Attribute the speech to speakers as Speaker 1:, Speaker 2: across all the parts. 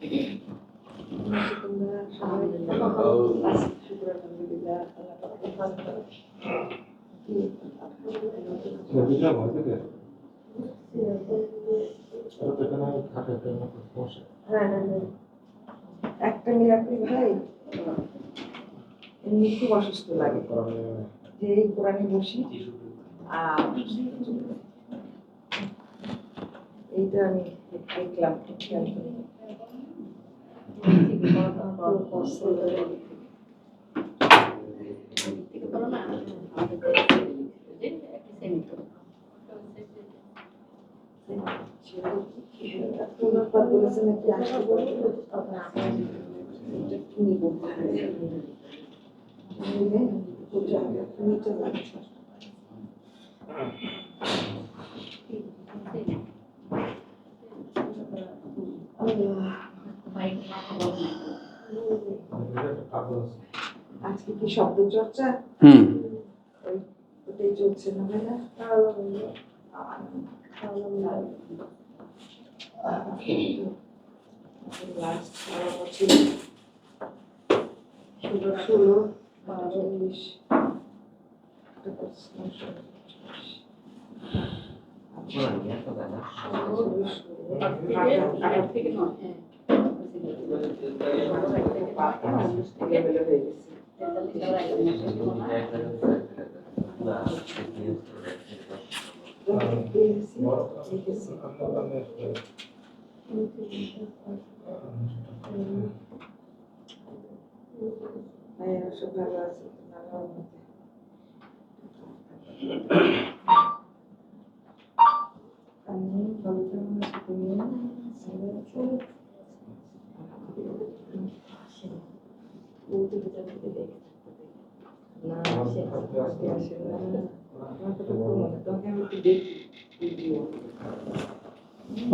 Speaker 1: একটা মিরাক্কেল ভাই এমনি খুব অসুস্থ লাগে যে এই কোরআনে বসি আর এইটা আমি দেখলাম খেয়াল করি বলেছে নাকি আসতে নিব আজকে কি শব্দ চর্চা ওটাই চলছে না ভাইয়া লাস্ট 16 19 সব ভালো আছে আমি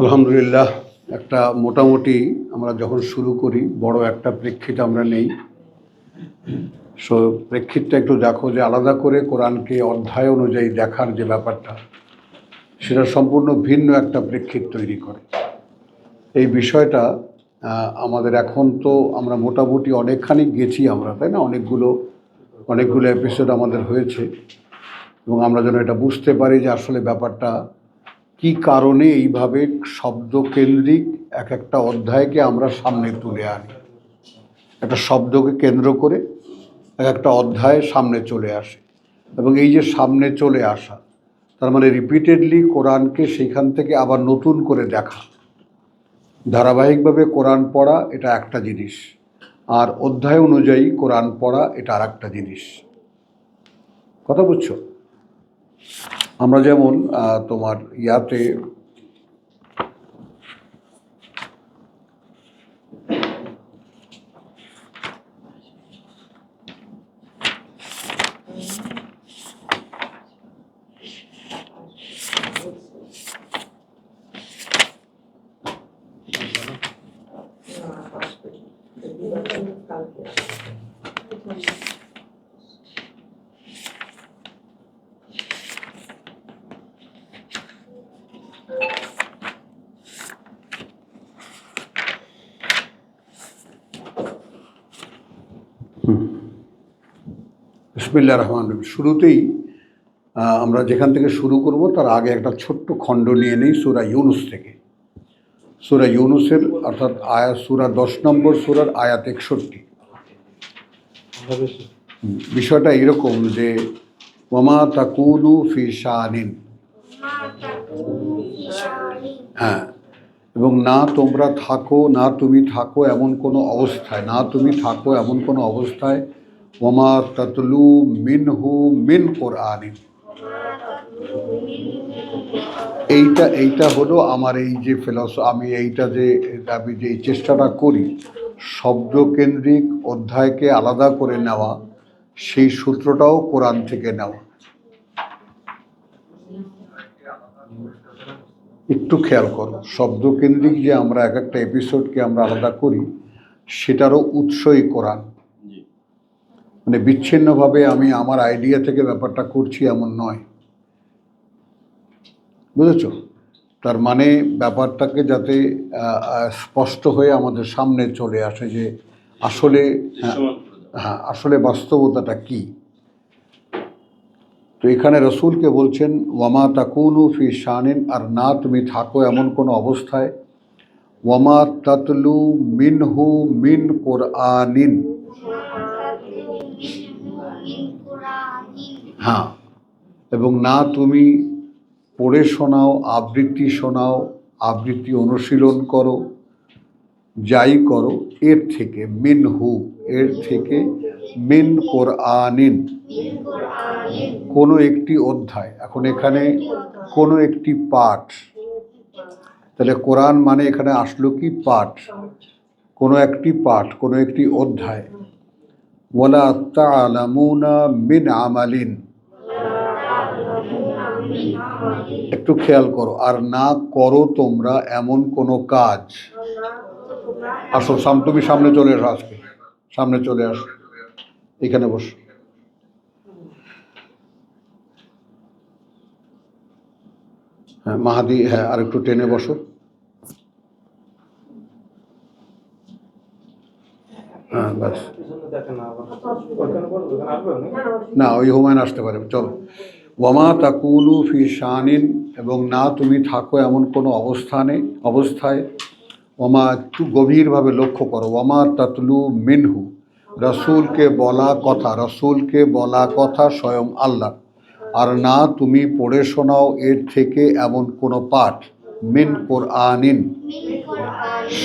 Speaker 2: আলহামদুলিল্লাহ একটা মোটামুটি আমরা যখন শুরু করি বড় একটা প্রেক্ষিত আমরা নেই। সো প্রেক্ষিতটা একটু দেখো যে আলাদা করে কোরআনকে অধ্যায় অনুযায়ী দেখার যে ব্যাপারটা সেটা সম্পূর্ণ ভিন্ন একটা প্রেক্ষিত তৈরি করে। এই বিষয়টা আমাদের এখন তো আমরা মোটামুটি অনেকখানি গেছি আমরা, তাই না? অনেকগুলো এপিসোড আমাদের হয়েছে এবং আমরা যেন এটা বুঝতে পারি যে আসলে ব্যাপারটা কি কারণে এইভাবে শব্দকেন্দ্রিক এক একটা অধ্যায়কে আমরা সামনে তুলে আনি। একটা শব্দকে কেন্দ্র করে এক একটা অধ্যায় সামনে চলে আসে এবং এই যে সামনে চলে আসা তার মানে রিপিটেডলি কোরআনকে সেইখান থেকে আবার নতুন করে দেখা, ধারাবাহিকভাবে কোরআন পড়া এটা একটা জিনিস, আর অধ্যায় অনুযায়ী কোরআন পড়া এটা আর একটা জিনিস। কথা বুঝছো? আমরা যেমন তোমার ইয়াতে বিসমিল্লাহির রহমানির রহিম শুরুতেই আমরা যেখান থেকে শুরু করব তার আগে একটা ছোট্ট খণ্ড নিয়ে নেই সূরা ইউনুস থেকে। সূরা ইউনুসের অর্থাৎ সূরা 10 নম্বর সূরার আয়াত 61। বিষয়টা এরকম যে ওয়ামা তাকুলু ফি শানিন, হ্যাঁ, এবং না তোমরা থাকো, না তুমি থাকো এমন কোনো অবস্থায়, না তুমি থাকো এমন কোনো অবস্থায় ওয়ামা তাতলু মিনহু মিন কোরআনিন। এইটা হলো আমার এই যে আমি যে চেষ্টাটা করি শব্দকেন্দ্রিক অধ্যায়কে আলাদা করে নেওয়া, সেই সূত্রটাও কোরআন থেকে নেওয়া। একটু খেয়াল করো, শব্দকেন্দ্রিক যে আমরা এক একটা এপিসোডকে আমরা আলাদা করি সেটারও উৎসই কোরআন। মানে বিচ্ছিন্নভাবে আমি আমার আইডিয়া থেকে ব্যাপারটা করছি এমন নয়, বুঝেছ? তার মানে ব্যাপারটাকে যাতে স্পষ্ট হয়ে আমাদের সামনে চলে আসে যে আসলে হ্যাঁ আসলে বাস্তবতাটা কি। তো এখানে রসুলকে বলছেন ওয়ামা তাকুনু ফি শানিন, আর না তুমি থাকো এমন কোনো অবস্থায়, ওয়ামা তাতলু মিনহু মিন কোরআনিন, হ্যাঁ, এবং না তুমি পড়ে শোনাও, আবৃত্তি অনুশীলন করো, যাই করো এর থেকে, মিনহু এর থেকে, মিন কোরআনিন কোনো একটি অধ্যায়। এখন এখানে কোনো একটি পাঠ, তাহলে কোরআন মানে এখানে আসলো কি পাঠ, কোনো একটি পাঠ, কোনো একটি অধ্যায়। ওয়ালা তা'লামুনা মিন আমালিন, একটু খেয়াল করো, আর না করো তোমরা এমন কোনো কাজ। আসো তুমি সামনে চলে আসো, আজকে সামনে চলে আসো, এখানে বসো। হ্যাঁ মাহাদি, হ্যাঁ আর একটু টেনে বসো। হ্যাঁ ব্যাস, না ওই হুমায়ুন আসতে পারে, চলো। ওয়ামা তাকুলু ফি শানিন, এবং না তুমি থাকো এমন কোনো অবস্থায়। ওয়ামা, একটু গভীরভাবে লক্ষ্য করো, ওয়ামা তাতলু মিনহু, রসুলকে বলা কথা স্বয়ং আল্লাহ, আর না তুমি পড়ে শোনাও এর থেকে এমন কোনো পাঠ, মিন কোরআনিন,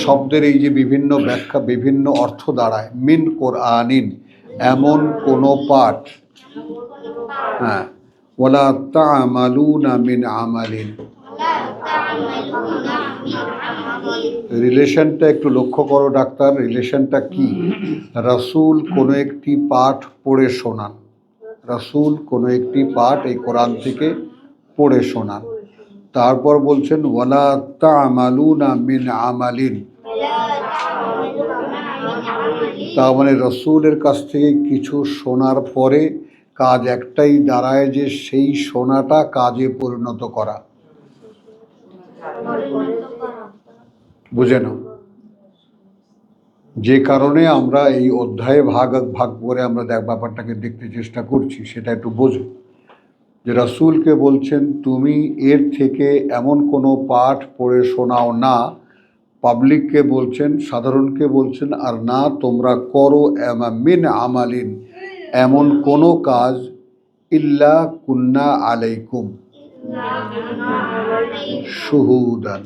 Speaker 2: শব্দের এই যে বিভিন্ন ব্যাখ্যা, বিভিন্ন অর্থ দাঁড়ায়, মিন কোরআনিন এমন কোনো পাঠ, হ্যাঁ, ওয়ালা তা'মালুনা মিন আমালিন। রিলেশনটা একটু লক্ষ্য করো ডাক্তার, রিলেশনটা কি? রাসূল কোনো একটি পাঠ পড়ে শোনান, রাসূল কোনো একটি পাঠ এই কোরআন থেকে পড়ে শোনান। তারপর বলছেন ওয়ালা তা'মালুনা মিন আমালিন, তার মানে রসুলের কাছ থেকে কিছু শোনার পরে কাজ একটাই দাঁড়ায় যে সেই শোনাটা কাজে পরিণত করা। বুঝে নাও, যে কারণে আমরা এই অধ্যায়ে ভাগ করে আমরা ব্যাপারটাকে দেখতে চেষ্টা করছি, সেটা একটু বোঝো যে রাসূলকে বলছেন তুমি এর থেকে এমন কোনো পাঠ পড়ে শোনাও না, পাবলিককে বলছেন, সাধারণকে বলছেন, আর না তোমরা করো মিন আমালিন এমন কোনো কাজ, ইল্লা কুন্না আলাইকুম শুহুদান,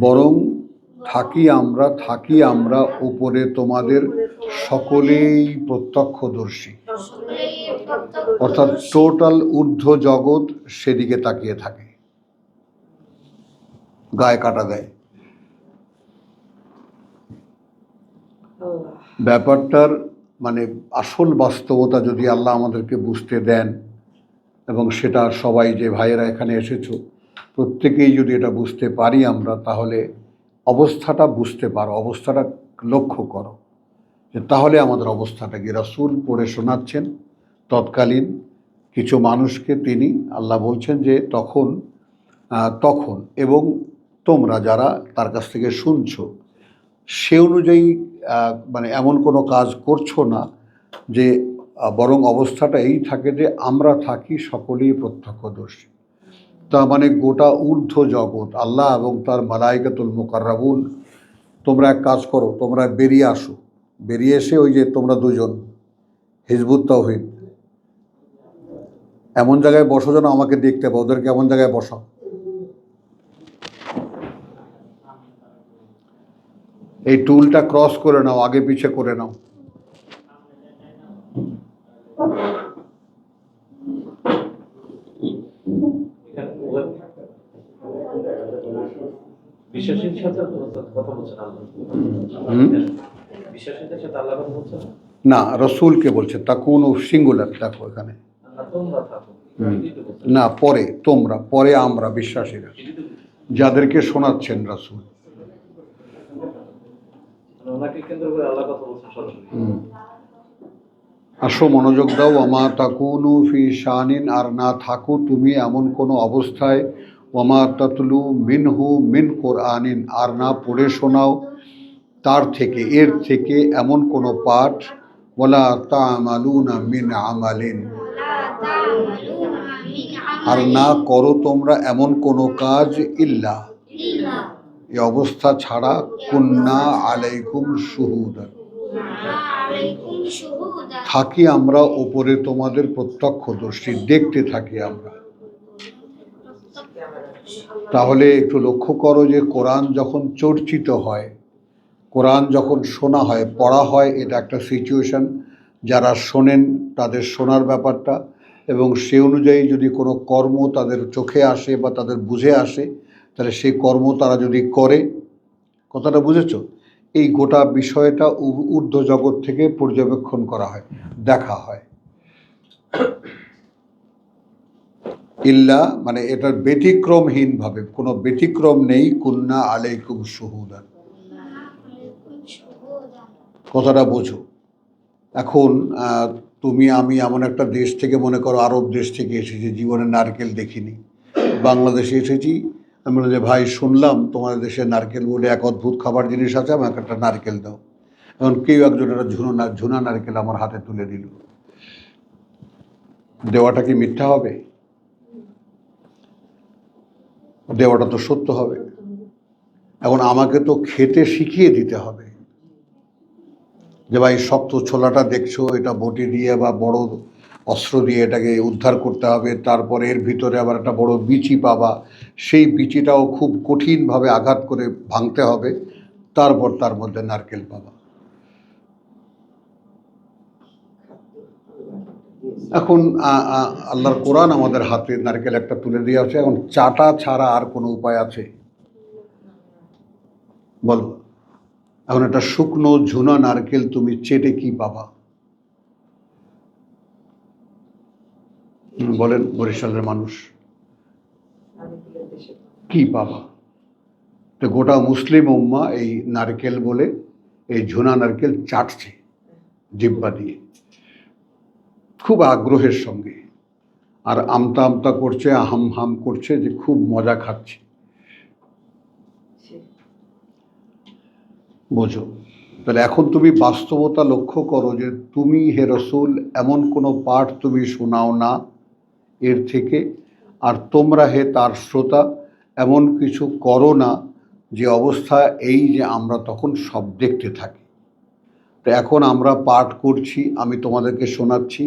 Speaker 2: বরং থাকি আমরা উপরে তোমাদের সকলেই প্রত্যক্ষদর্শী। অর্থাৎ টোটাল ঊর্ধ্ব জগৎ সেদিকে তাকিয়ে থাকে, গায়ে কাটা দেয়। ব্যাপারটার মানে আসল বাস্তবতা যদি আল্লাহ আমাদেরকে বুঝতে দেন, এবং সেটা সবাই যে ভাইয়েরা এখানে এসেছো প্রত্যেকেই যদি এটা বুঝতে পারি আমরা, তাহলে অবস্থাটা বুঝতে পারো, অবস্থাটা লক্ষ্য করো যে তাহলে আমাদের অবস্থাটা কি। রাসূল পড়ে শোনাচ্ছেন তৎকালীন কিছু মানুষকে, তিনি আল্লাহ বলছেন যে তখন এবং তোমরা যারা তার কাছ থেকে শুনছো সে অনুযায়ী মানে এমন কোনো কাজ করছো না, যে বরং অবস্থাটা এই থাকে যে আমরা থাকি সকলেই প্রত্যক্ষদর্শী। তা মানে গোটা ঊর্ধ্ব জগৎ, আল্লাহ এবং তার মালাইকাতুল মুকাররাবুন। তোমরা এক কাজ করো, তোমরা বেরিয়ে এসে ওই যে তোমরা দুজন হিজবুত তাওহীদ এমন জায়গায় বসো যেন আমাকে দেখতে পাও, ওদেরকে এমন জায়গায় বসাও। এই টুলটা ক্রস করে নাও, আগে পিছে করে নাও। না, রসুলকে বলছে, তা কোন সিঙ্গুলার, দেখো এখানে না, পরে আমরা বিশ্বাসীরা যাদেরকে শোনাচ্ছেন রাসূল। আসো মনোযোগ দাও। ওয়ামা তাকুনু ফি শানিন, আর না থাকো তুমি এমন কোনো অবস্থায়, ওমা তাতলু মিনহু মিন কোরআনিন, আর না পড়ে শোনাও তার থেকে, এর থেকে এমন কোনো পাঠ, ওয়ালা তা'মালুনা মিন আমালিন, আর না করো তোমরা এমন কোনো কাজ, ইল্লা, এই অবস্থা ছাড়া, কুন্না আলাইকুম শুহুদা, থাকি আমরা ওপরে তোমাদের প্রত্যক্ষদর্শী, দেখতে থাকি আমরা। তাহলে একটু লক্ষ্য করো যে কোরআন যখন চর্চিত হয়, কোরআন যখন শোনা হয়, পড়া হয়, এটা একটা সিচুয়েশন। যারা শোনেন তাদের শোনার ব্যাপারটা, এবং সে অনুযায়ী যদি কোনো কর্ম তাদের চোখে আসে বা তাদের বুঝে আসে, তাহলে সেই কর্ম তারা যদি করে, কথাটা বুঝেছো? এই গোটা বিষয়টা ঊর্ধ্ব জগৎ থেকে পর্যবেক্ষণ করা হয়, দেখা হয়। ইল্লা মানে এটার ব্যতিক্রমহীনভাবে, কোনো ব্যতিক্রম নেই, কুন্না আলাইকুম শুহুদা, কথাটা বোঝো। এখন তুমি আমি এমন একটা দেশ থেকে, মনে করো আরব দেশ থেকে এসেছি, জীবনে নারকেল দেখিনি, বাংলাদেশে এসেছি, আমি বললাম যে ভাই শুনলাম তোমাদের দেশে নারকেল বলে এক অদ্ভুত খাবার জিনিস আছে, আমাকে একটা নারকেল দাও। এখন কেউ একজন একটা ঝুনা নারকেল আমার হাতে তুলে দিল, দেওয়াটা কি মিথ্যা হবে? দেওয়াটা তো সত্য হবে। এখন আমাকে তো খেতে শিখিয়ে দিতে হবে যে ভাই শক্ত ছোলাটা দেখছো, এটা বটি দিয়ে বা বড় অস্ত্র দিয়ে এটাকে উদ্ধার করতে হবে, তারপরে এর ভিতরে আবার একটা বড় বিচি পাবা, সেই বিচিটাও খুব কঠিনভাবে আঘাত করে ভাঙতে হবে, তারপর তার মধ্যে নারকেল পাবা। এখন আল্লাহর কোরআন আমাদের হাতে নারকেল একটা তুলে দিয়ে আছে, এখন চাটা ছাড়া আর কোনো উপায় আছে? বলো। এখন একটা শুকনো ঝুনা নারকেল তুমি চেটে কি পাবা? বলেন বরিশালের মানুষ, কি পাবা? তো গোটা মুসলিম উম্মাহ এই নারকেল বলে, এই ঝুনা নারকেল চাটছে জিহ্বা দিয়ে খুব আগ্রহের সঙ্গে, আর আমতা আমতা করছে, হাম হাম করছে যে খুব মজা খাচ্ছে। বোঝো? তাহলে এখন তুমি বাস্তবতা লক্ষ্য করো যে তুমি হে রসুল এমন কোনো পাঠ তুমি শোনাও না এর থেকে, আর তোমরা হে তার শ্রোতা এমন কিছু করো না যে অবস্থা এই যে আমরা তখন সব দেখতে থাকি। তো এখন আমরা পাঠ করছি, আমি তোমাদেরকে শোনাচ্ছি,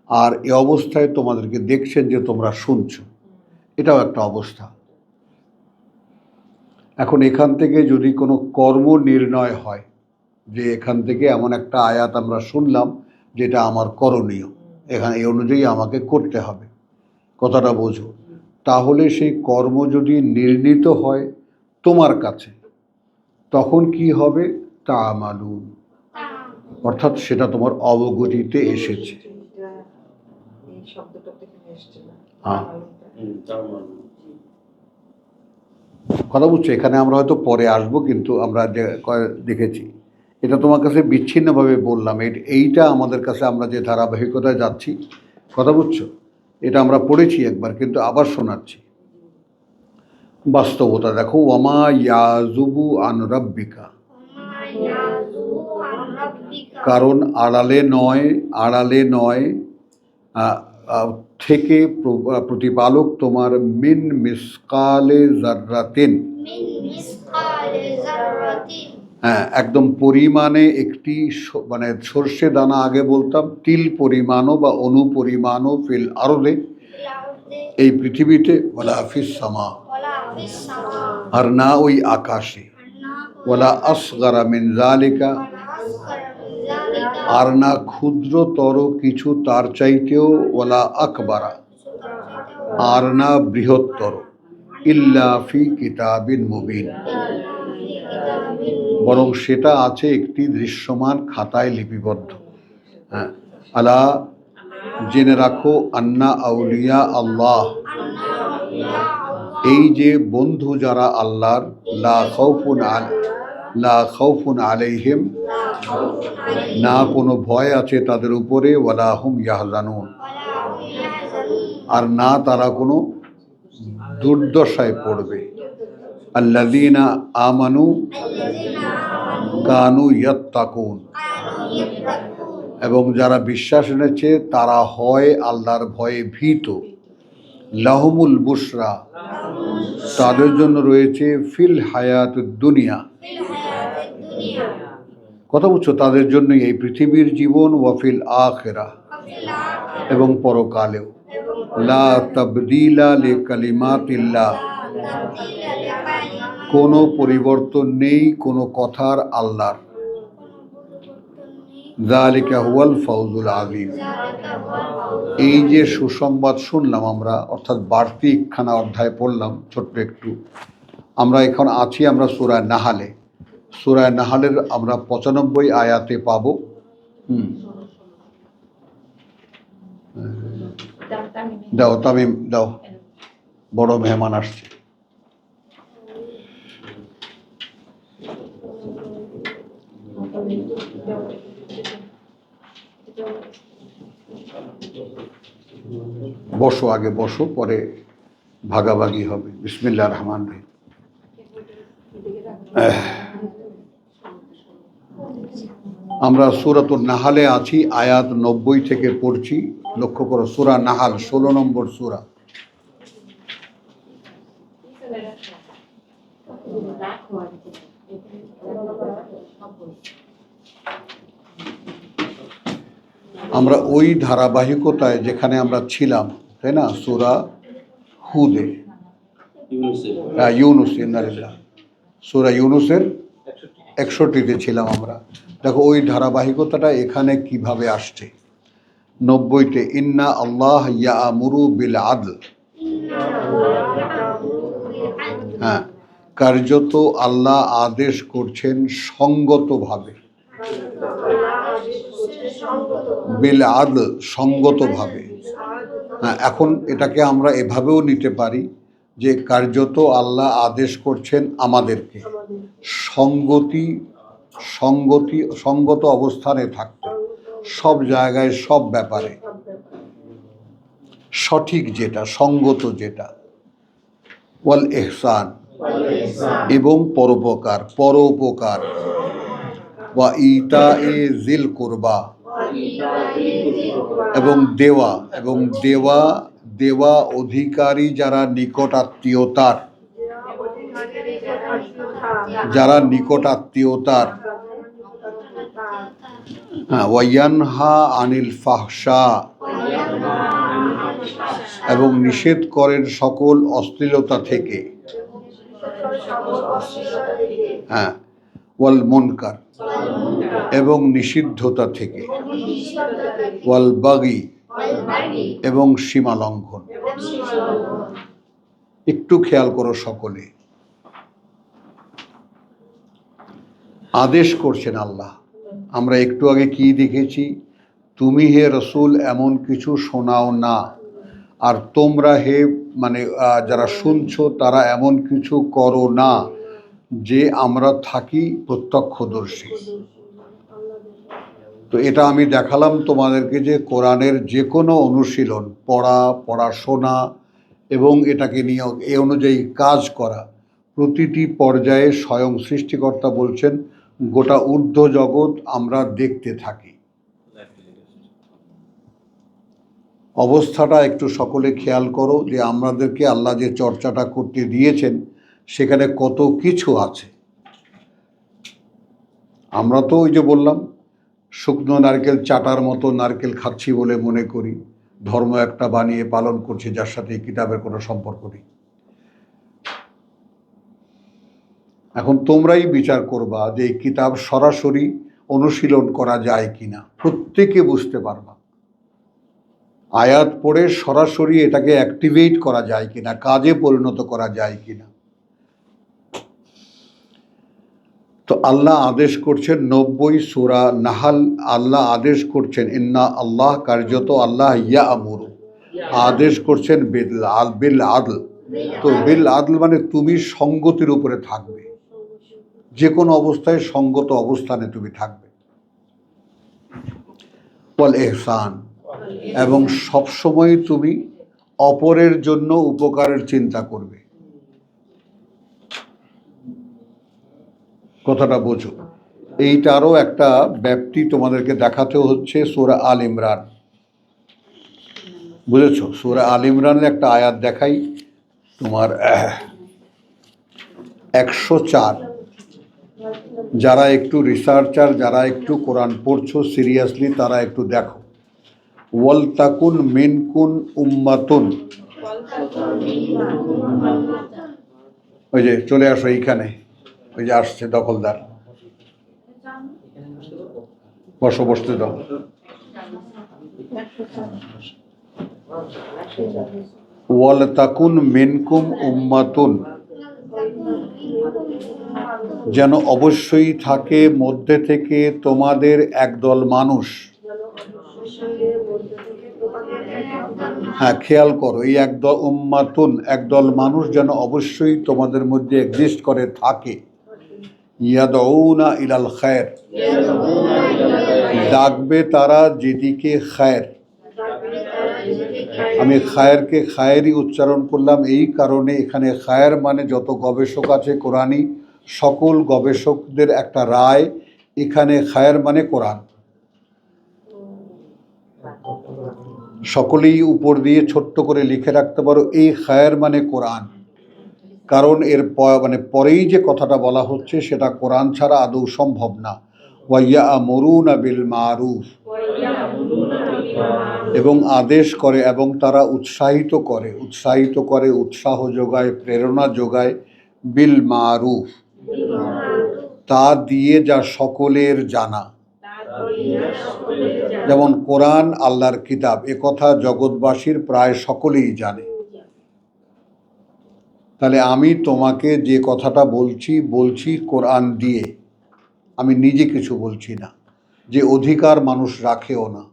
Speaker 2: আর এ অবস্থায় তোমাদেরকে দেখছেন যে তোমরা শুনছো, এটাও একটা অবস্থা। এখন এখান থেকে যদি কোনো কর্ম নির্ণয় হয় যে এখান থেকে এমন একটা আয়াত আমরা শুনলাম যেটা আমার করণীয়, এখানে এই অনুযায়ী আমাকে করতে হবে, কথাটা বোঝো, তাহলে সেই কর্ম যদি নির্ণীত হয় তোমার কাছে, তখন কি হবে? তা'মালুন, অর্থাৎ সেটা তোমার অবগতিতে এসেছে। হ্যাঁ, কথা বুঝছো? এখানে আমরা হয়তো পরে আসবো, কিন্তু আমরা দেখেছি, এটা তোমার কাছে বিচ্ছিন্নভাবে বললাম, এইটা আমাদের কাছে আমরা যে ধারাবাহিকতায় যাচ্ছি, কথা বুঝছো, এটা আমরা পড়েছি একবার, কিন্তু আবার শোনাচ্ছি। বাস্তবতা দেখো, ওয়ামা ইয়াজুবু আন রাব্বিকা, কারণ আড়ালে নয় থেকে প্রতিপালক তোমার, মিন মিসকালে যাররাতিন, হ্যাঁ একদম পরিমাণে একটি, মানে সর্ষে দানা আগে বলতাম, তিল পরিমাণও বা অনুপরিমাণও, ফিল আরদে, এই পৃথিবীতে, ওয়ালা ফিস সামা, আর না ওই আকাশে, ওয়ালা আসগারা মিন যালিকা, আর না ক্ষুদ্রতর কিছু তার চাইতেও, ওয়ালা আকবারা, আর না বৃহত্তর, ইল্লা ফি কিতাবিন মুবিন, বরং সেটা আছে একটি দৃশ্যমান খাতায় লিপিবদ্ধ। হ্যাঁ, আলা, জেনে রাখো, আন্না আউলিয়া আল্লাহ, এই যে বন্ধু যারা আল্লাহর, লা খাউফুন আলাইহিম, না কোনো ভয় আছে তাদের উপরে, ওয়ালা হুম ইয়াহজানুন, আর না তারা কোনো দুর্দশায় পড়বে। আল্লাযীনা আমানু কানু ইয়াত্তাকুন, এবং যারা বিশ্বাস এনেছে তারা হয় আল্লাহর ভয়ে ভীত। লাহুমুল বুশরা, তাদের জন্য রয়েছে ফিল হায়াতুদ দুনিয়া, কথা বুঝছো, তাদের জন্য এই পৃথিবীর জীবন, ওয়াফিল আখিরা, এবং পরকালেও। লা তাবদীলা লিকালিমাতিল্লাহ, কোনো পরিবর্তন নেই কোনো কথার আল্লাহর। যালিকা হুয়াল ফাউজুল আযীম, এই যে সুসংবাদ শুনলাম আমরা, অর্থাৎ বাড়তি একখানা অধ্যায় পড়লাম ছোট্ট একটু। আমরা এখন আছি আমরা সূরা নাহালে। সূরা নাহালের আমরা 95 আয়াতে পাবো। দাও তামিম দাও, বড় মেহমান আসছে। বসো, আগে বসো, পরে ভাগাভাগি হবে। বিসমিল্লাহির রহমানির রহিম। আমরা সূরাতুন নাহালে আছি, আয়াত 90 থেকে পড়ছি। লক্ষ্য করো, সূরা নাহাল 16 নম্বর সূরা। আমরা ওই ধারাবাহিকতায় যেখানে আমরা ছিলাম, তাই না? সূরা হুদে, ইউনুস, সূরা ইউনুসের 61তে ছিলাম আমরা। দেখো ওই ধারাবাহিকতাটা এখানে কিভাবে আসছে। 90তে ইন্না আল্লাহ ইয়ামুরু বিল আদল, হ্যাঁ, কার্যত আল্লাহ আদেশ করছেন সঙ্গতভাবে, বিল আদল, সঙ্গতভাবে। হ্যাঁ, এখন এটাকে আমরা এভাবেও নিতে পারি যে কার্যত আল্লাহ আদেশ করছেন আমাদেরকে সঙ্গত অবস্থানে থাকতে, সব জায়গায় সব ব্যাপারে সঠিক যেটা, সঙ্গত যেটা। ওয়াল ইহসান, এবং পরোপকার, ওয়া ইতায়ে যিল কুরবা, এবং দেওয়া অধিকারী যারা নিকট আত্মীয়তার, হ্যাঁ, ওয়ায়ানহা আনিল ফাহশা, এবং নিষেধ করেন সকল অশ্লীলতা থেকে, হ্যাঁ, ওয়াল মুনকার, এবং নিষিদ্ধতা থেকে, ওয়াল বাগি, এবং সীমা লঙ্ঘন। একটু খেয়াল করো সকলে, আদেশ করছেন আল্লাহ। আমরা একটু আগে কি দেখেছি? তুমি হে রসুল এমন কিছু শোনাও না, আর তোমরা হে যারা শুনছো তারা এমন কিছু করো না যে আমরা থাকি প্রত্যক্ষদর্শী। তো এটা আমি দেখালাম তোমাদেরকে যে কোরআনের যে কোনো অনুশীলন, পড়াশোনা এবং এটাকে নিয়ে এ অনুযায়ী কাজ করা, প্রতিটি পর্যায়ে স্বয়ং সৃষ্টিকর্তা বলছেন গোটা ঊর্ধ্ব জগৎ আমরা দেখতে থাকি। অবস্থাটা একটু সকলে খেয়াল করো যে আমাদেরকে আল্লাহ যে চর্চাটা করতে দিয়েছেন সেখানে কত কিছু আছে। আমরা তো ওই যে বললাম, শুকনো নারকেল চাটার মতো নারকেল খাচ্ছি বলে মনে করি, ধর্ম একটা বানিয়ে পালন করছি যার সাথে এই কিতাবের কোনো সম্পর্ক নেই। এখন তোমরাই বিচার করবা যে এই কিতাব সরাসরি অনুশীলন করা যায় কিনা, প্রত্যেকে বুঝতে পারবা। আয়াত পড়ে সরাসরি এটাকে অ্যাক্টিভেট করা যায় কিনা, কাজে পরিণত করা যায় কিনা। তো আল্লাহ আদেশ করছেন 90 সূরা নাহাল, আল্লাহ আদেশ করছেন ইন্না আল্লাহ, কার্যত আল্লাহ ইয়ামুরু, আদেশ করছেন বিল আদল। তো বিল আদল মানে তুমি সঙ্গতির উপরে থাকবে, যে কোনো অবস্থায় সঙ্গত অবস্থানে তুমি থাকবে। ওয়াল ইহসান, এবং সবসময় তুমি অপরের জন্য উপকারের চিন্তা করবে। কথাটা বোঝো। এইটারও একটা ব্যাপ্তি তোমাদেরকে দেখাতে হচ্ছে সূরা আল ইমরান। বুঝেছো? সূরা আল ইমরানের একটা আয়াত দেখাই তোমার 104। যারা একটু রিসার্চার, যারা একটু কোরআন পড়ছো সিরিয়াসলি, তারা একটু দেখো। ওয়াল তাকুন মিনকুন উম্মাতুন, ওই যে চলে আসো এইখানে, ওই যে আসছে দখলদার, বসো, বসতে দাও। ওয়াল তাকুন মিনকুম উম্মাতুন, যেন অবশ্যই থাকে মধ্যে থেকে তোমাদের একদল মানুষ। হ্যাঁ, খেয়াল করো, এই একদল উম্মাতুন, একদল মানুষ যেন অবশ্যই তোমাদের মধ্যে এক্সিস্ট করে থাকে। ইয়াদউনা ইলাল খায়র, ডাকবে তারা যেদিকে খায়ের। আমি খায়েরকে খায়েরই উচ্চারণ করলাম এই কারণে, এখানে খায়ের মানে যত গবেষক আছে কোরআনী, সকল গবেষকদের একটা রায়, এখানে খায়ের মানে কোরআন। সকলেই উপর দিয়ে ছোট্ট করে লিখে রাখতে পারো, এই খায়ের মানে কোরআন। কারণ এর মানে পরেই যে কথাটা বলা হচ্ছে সেটা কোরআন ছাড়া আদৌ সম্ভব না। ওয়াইয়ামুরুনা বিল মারুফ, এবং আদেশ করে, এবং তারা উৎসাহিত করে, উৎসাহ যোগায়, প্রেরণা যোগায়, বিল মারুফ, তা দিয়ে যা সকলের জানা। যেমন কোরআন আল্লাহর কিতাব, এ কথা জগৎবাসীর প্রায় সকলেই জানে। তাহলে আমি তোমাকে যে কথাটা বলছি কোরআন দিয়ে, আমি নিজে কিছু বলছি না, যে অধিকার মানুষ রাখেও না।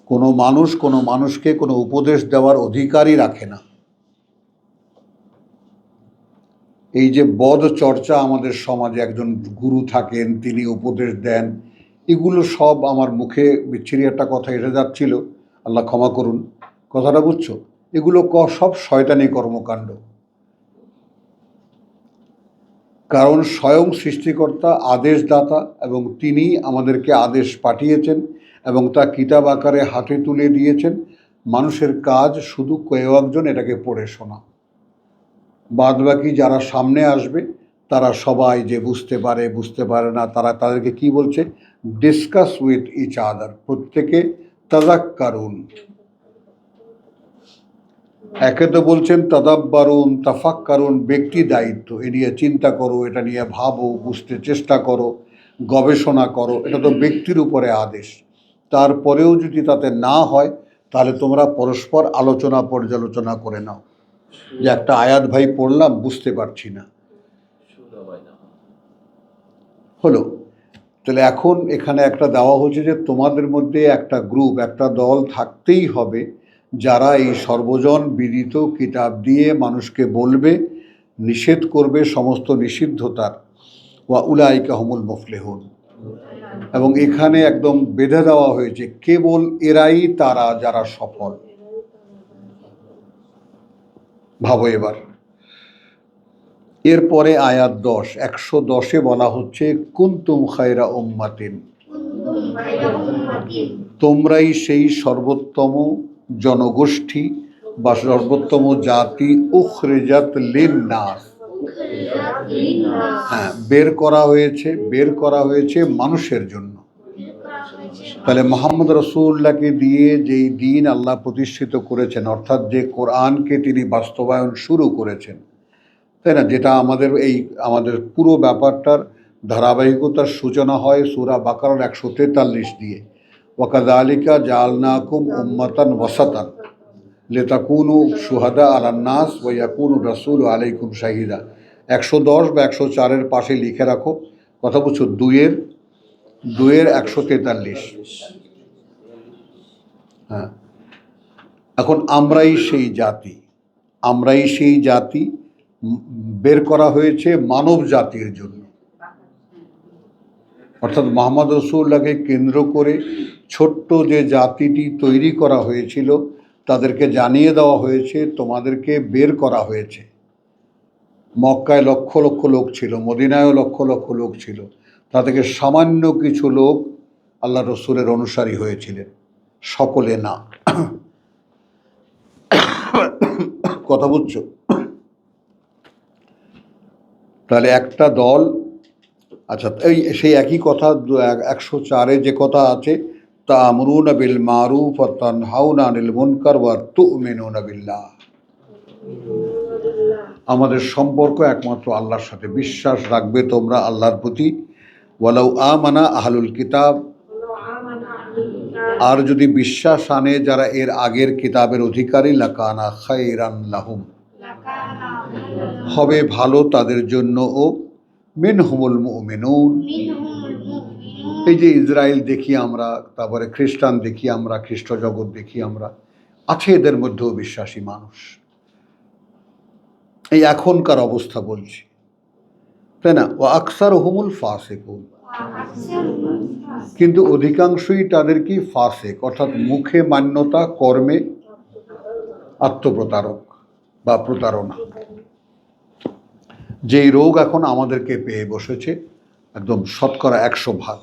Speaker 2: কোনো মানুষকে কোনো উপদেশ দেওয়ার অধিকারই রাখে না। এই যে বদ চর্চা আমাদের সমাজে, একজন গুরু থাকেন, তিনি উপদেশ দেন, এগুলো সব, আমার মুখে বিচ্ছিরি একটা কথা এসে যাচ্ছিল, আল্লাহ ক্ষমা করুন, কথাটা বুঝছো? এগুলো সব শয়তানি কর্মকাণ্ড। কারণ স্বয়ং সৃষ্টিকর্তা আদেশদাতা, এবং তিনি আমাদেরকে আদেশ পাঠিয়েছেন এবং তা কিতাব আকারে হাতে তুলে দিয়েছেন। মানুষের কাজ শুধু কয়েকজন এটাকে পড়ে শোনা, বাদবাকি যারা সামনে আসবে তারা সবাই যে বুঝতে পারে না, তাদেরকে কি বলছে? ডিসকাস উইথ ইচ আদার, প্রত্যেকে তাযাক্কারুন। একে তো বলছেন তাদাব্বারুন, তাফাক্কারুন, ব্যক্তি দায়িত্ব, এ নিয়ে চিন্তা করো, এটা নিয়ে ভাবো, বুঝতে চেষ্টা করো, গবেষণা করো, এটা তো ব্যক্তির উপরে আদেশ। তারপরেও যদি তাতে না হয়, তাহলে তোমরা পরস্পর আলোচনা পর্যালোচনা করে নাও, যে একটা আয়াত ভাই পড়লাম, বুঝতে পারছি না, হলো। তাহলে এখন এখানে একটা দেওয়া হচ্ছে যে তোমাদের মধ্যে একটা গ্রুপ, একটা দল থাকতেই হবে, যারা এই সর্বজন বিদিত কিতাব দিয়ে মানুষকে বলবে, নিষেধ করবে সমস্ত নিষিদ্ধতার। ওয়া উলাইকা হুমুল মুফলিহুন, এবং এখানে একদম বেঁধে দেওয়া হয়েছে কেবল এরাই তারা যারা সফল। ভাবো এবার, এরপরে আয়াত 10, 110-এ বলা হচ্ছে কুনতুম খায়রা উম্মাতিন, তোমরাই সেই সর্বোত্তম জনগোষ্ঠী বা সর্বোত্তম জাতি, উখরিজাত লিন্নাস, হ্যাঁ, বের করা হয়েছে মানুষের জন্য। তাহলে মুহাম্মদ রাসূলুল্লাহকে দিয়ে যেই দিন আল্লাহ প্রতিষ্ঠিত করেছেন, অর্থাৎ যে কোরআনকে তিনি বাস্তবায়ন শুরু করেছেন, তাই না, যেটা আমাদের পুরো ব্যাপারটার ধারাবাহিকতার সূচনা হয় সূরা বাকারার 143 দিয়ে, ওয়াকাযালিকা জাআলনাকুম উম্মাতান ওয়াসাতান লিতাকুনু শুহাদা আলান নাস ওয়া ইয়াকুনু রাসূলু আলাইকুম শাহিদা। 110 বা 104-এর পাশে লিখে রাখো, কথা বলছো, 2-এর 143। হ্যাঁ, এখন আমরাই সেই জাতি, বের করা হয়েছে মানব জাতির জন্য। অর্থাৎ মুহাম্মদ রাসূলুল্লাহকে কেন্দ্র করে ছোট্ট যে জাতিটি তৈরি করা হয়েছিল, তাদেরকে জানিয়ে দেওয়া হয়েছে তোমাদেরকে বের করা হয়েছে। মক্কায় লক্ষ লক্ষ লোক ছিল, মদিনায়ও লক্ষ লক্ষ লোক ছিল, তা থেকে সামান্য কিছু লোক আল্লাহ রসুলের অনুসারী হয়েছিলেন, সকলে না। কথা বুঝছো? তাহলে একটা দল, আচ্ছা এই সেই একই কথা 104-এ যে কথা আছে, তা'মুরুনা বিল মারুফ ওয়া তানহাউনা আনিল মুনকার ওয়া তু'মিনুনা বিল্লাহ। আমাদের সম্পর্ক একমাত্র আল্লাহর সাথে, বিশ্বাস রাখবে তোমরা আল্লাহর প্রতি। ওয়ালাউ আমানা আহলুল কিতাব, আর যদি বিশ্বাস আনে যারা এর আগের কিতাবের অধিকারী, লাকানা খায়রান লাহুম, হবে ভালো তাদের জন্য, ও মিনহুমুল মুমিনুন, এই যে ইসরায়েল দেখি আমরা, তারপরে খ্রিস্টান দেখি আমরা, খ্রিস্ট জগৎ দেখি আমরা, আছে এদের মধ্যেও বিশ্বাসী মানুষ। এই এখনকার অবস্থা বলছি, তাই না? ও আকসারহুমুল ফাসিকুন, কিন্তু অধিকাংশই তাদের কি ফাসিক, অর্থাৎ মুখে মান্যতা, কর্মে আত্মপ্রতারক বা প্রতারণা। যেই রোগ এখন আমাদেরকে পেয়ে বসেছে একদম শতকরা 100%।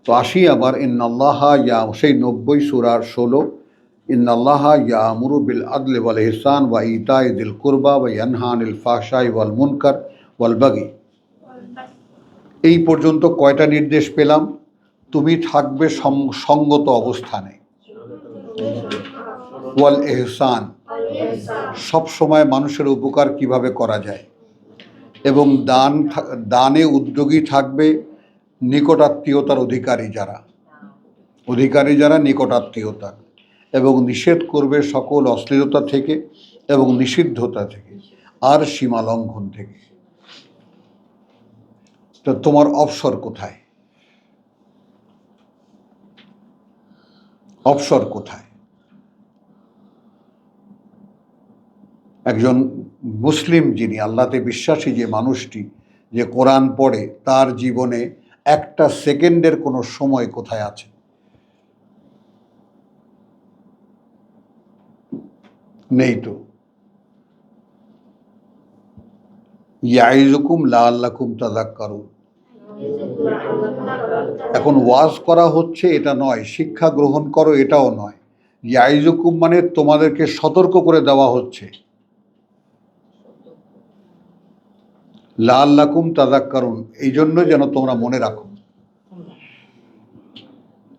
Speaker 2: তো আসি আবার, ইন্নাল্লাহা ইয়া, সেই 90 সূরার 16, ইন্নাল্লাহা ইয়ামুরু বিল আদলি ওয়াল ইহসান ওয়া ইতাই যিল কুরবা ওয়া ইয়ানহা আনিল ফাহশাই ওয়াল মুনকার ওয়াল বাগি। এই পর্যন্ত কয়টা নির্দেশ পেলাম? তুমি থাকবে সঙ্গত অবস্থানে, ওয়াল ইহসান, সব সময় মানুষের উপকার কিভাবে করা যায়, এবং দানে উদ্যোগী থাকবে নিকটাত্মীয়তার অধিকারী যারা নিকটাত্মীয়তা, এবং নিষেধ করবে সকল অশ্লীলতা থেকে এবং নিষিদ্ধতা থেকে আর সীমা লঙ্ঘন থেকে। তো তোমার অবসর কোথায়? অবসর কোথায়? একজন মুসলিম, যিনি আল্লাহতে বিশ্বাসী, যে মানুষটি যে কোরআন পড়ে, তার জীবনে একটা সেকেন্ডের কোনো সময় কোথায় আছে? নেই তো। ইয়াইজুকুম লাআল্লাকুম তাযাক্কারুন, এখন ওয়াজ করা হচ্ছে এটা নয়, শিক্ষা গ্রহণ করো এটাও নয়। ইয়াইজুকুম মানে তোমাদেরকে সতর্ক করে দেওয়া হচ্ছে, লাআল্লাকুম তাযাক্কারুন, এই জন্য যেন তোমরা মনে রাখো।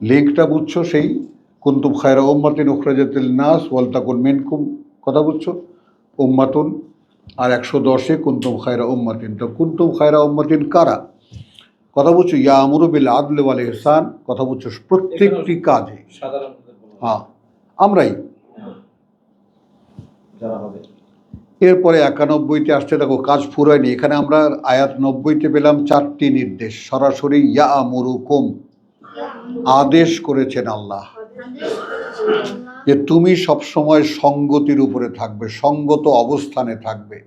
Speaker 2: লিঙ্কটা বুঝছো? সেই কুনতুম খায়রা উম্মাতিন উখরাজাত লিন-নাস ওয়াল তাকুন মিনকুম, কথা বুঝছো? উম্মাতুন, আর 110-এ কুনতুম খায়রা উম্মাতিন। তো কুনতুম খায়রা উম্মাতিন কারা? কথা বুঝছো? ইয়ামুরু বিল আদলি ওয়াল ইহসান, কথা বুঝছো? প্রত্যেকটি কাজে, হ্যাঁ আমরাই। এরপরে 91-তে আসছে, দেখো কাজ ফুরায়নি, এখানে আমরা আয়াত 90-তে পেলাম 4টি নির্দেশ সরাসরি। ইয়ামুরুকুম, আদেশ করেছেন আল্লাহ যে তুমি সবসময় সঙ্গতির উপরে থাকবে, সঙ্গত অবস্থানে থাকবে,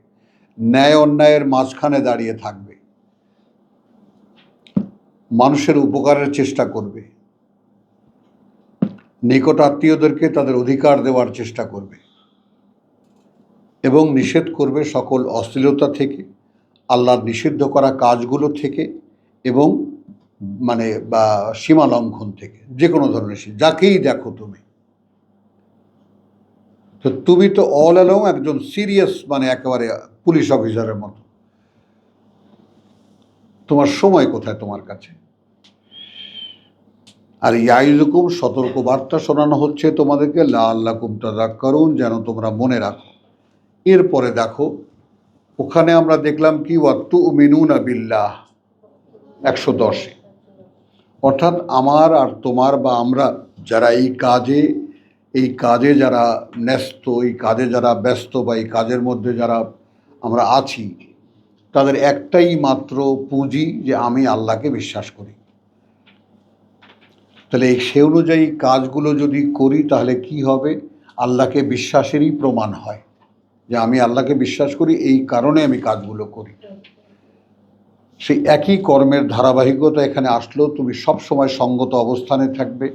Speaker 2: ন্যায় অন্যায়ের মাঝখানে দাঁড়িয়ে থাকবে, মানুষের উপকারের চেষ্টা করবে, নিকট আত্মীয়দেরকে তাদের অধিকার দেওয়ার চেষ্টা করবে, এবং নিষেধ করবে সকল অশ্লীলতা থেকে, আল্লাহর নিষিদ্ধ করা কাজগুলো থেকে, এবং মানে বা সীমা লঙ্ঘন থেকে, যে কোনো ধরনের, যাকেই দেখো তুমি। তো তুমি তো অল অ্যালং একজন সিরিয়াস, মানে একেবারে পুলিশ অফিসারের মতো। তোমার সময় কোথায় তোমার কাছে? আর ইয়াইজুকুম, সতর্ক বার্তা শোনানো হচ্ছে তোমাদেরকে, লাআল্লাকুম তাযাক্কারুন, যেন তোমরা মনে রাখো। এরপরে দেখো, ওখানে আমরা দেখলাম কি, ওয়া তু'মিনুনা বিল্লাহ 110-এ, অর্থাৎ আমার আর তোমার বা আমরা যারা এই কাজে যারা ন্যস্ত, এই কাজে যারা ব্যস্ত, বা এই কাজের মধ্যে যারা আমরা আছি, তাদের একটাই মাত্র পুঁজি যে আমি আল্লাহকে বিশ্বাস করি। তাহলে সে অনুযায়ী কাজগুলো যদি করি, তাহলে কি হবে? আল্লাহকে বিশ্বাসেরই প্রমাণ হয় যে আমি আল্লাহকে বিশ্বাস করি, এই কারণে আমি কাজগুলো করি। সেই একই কর্মের ধারাবাহিকতা এখানে আসলেও তুমি সব সময় সঙ্গত অবস্থানে থাকবে,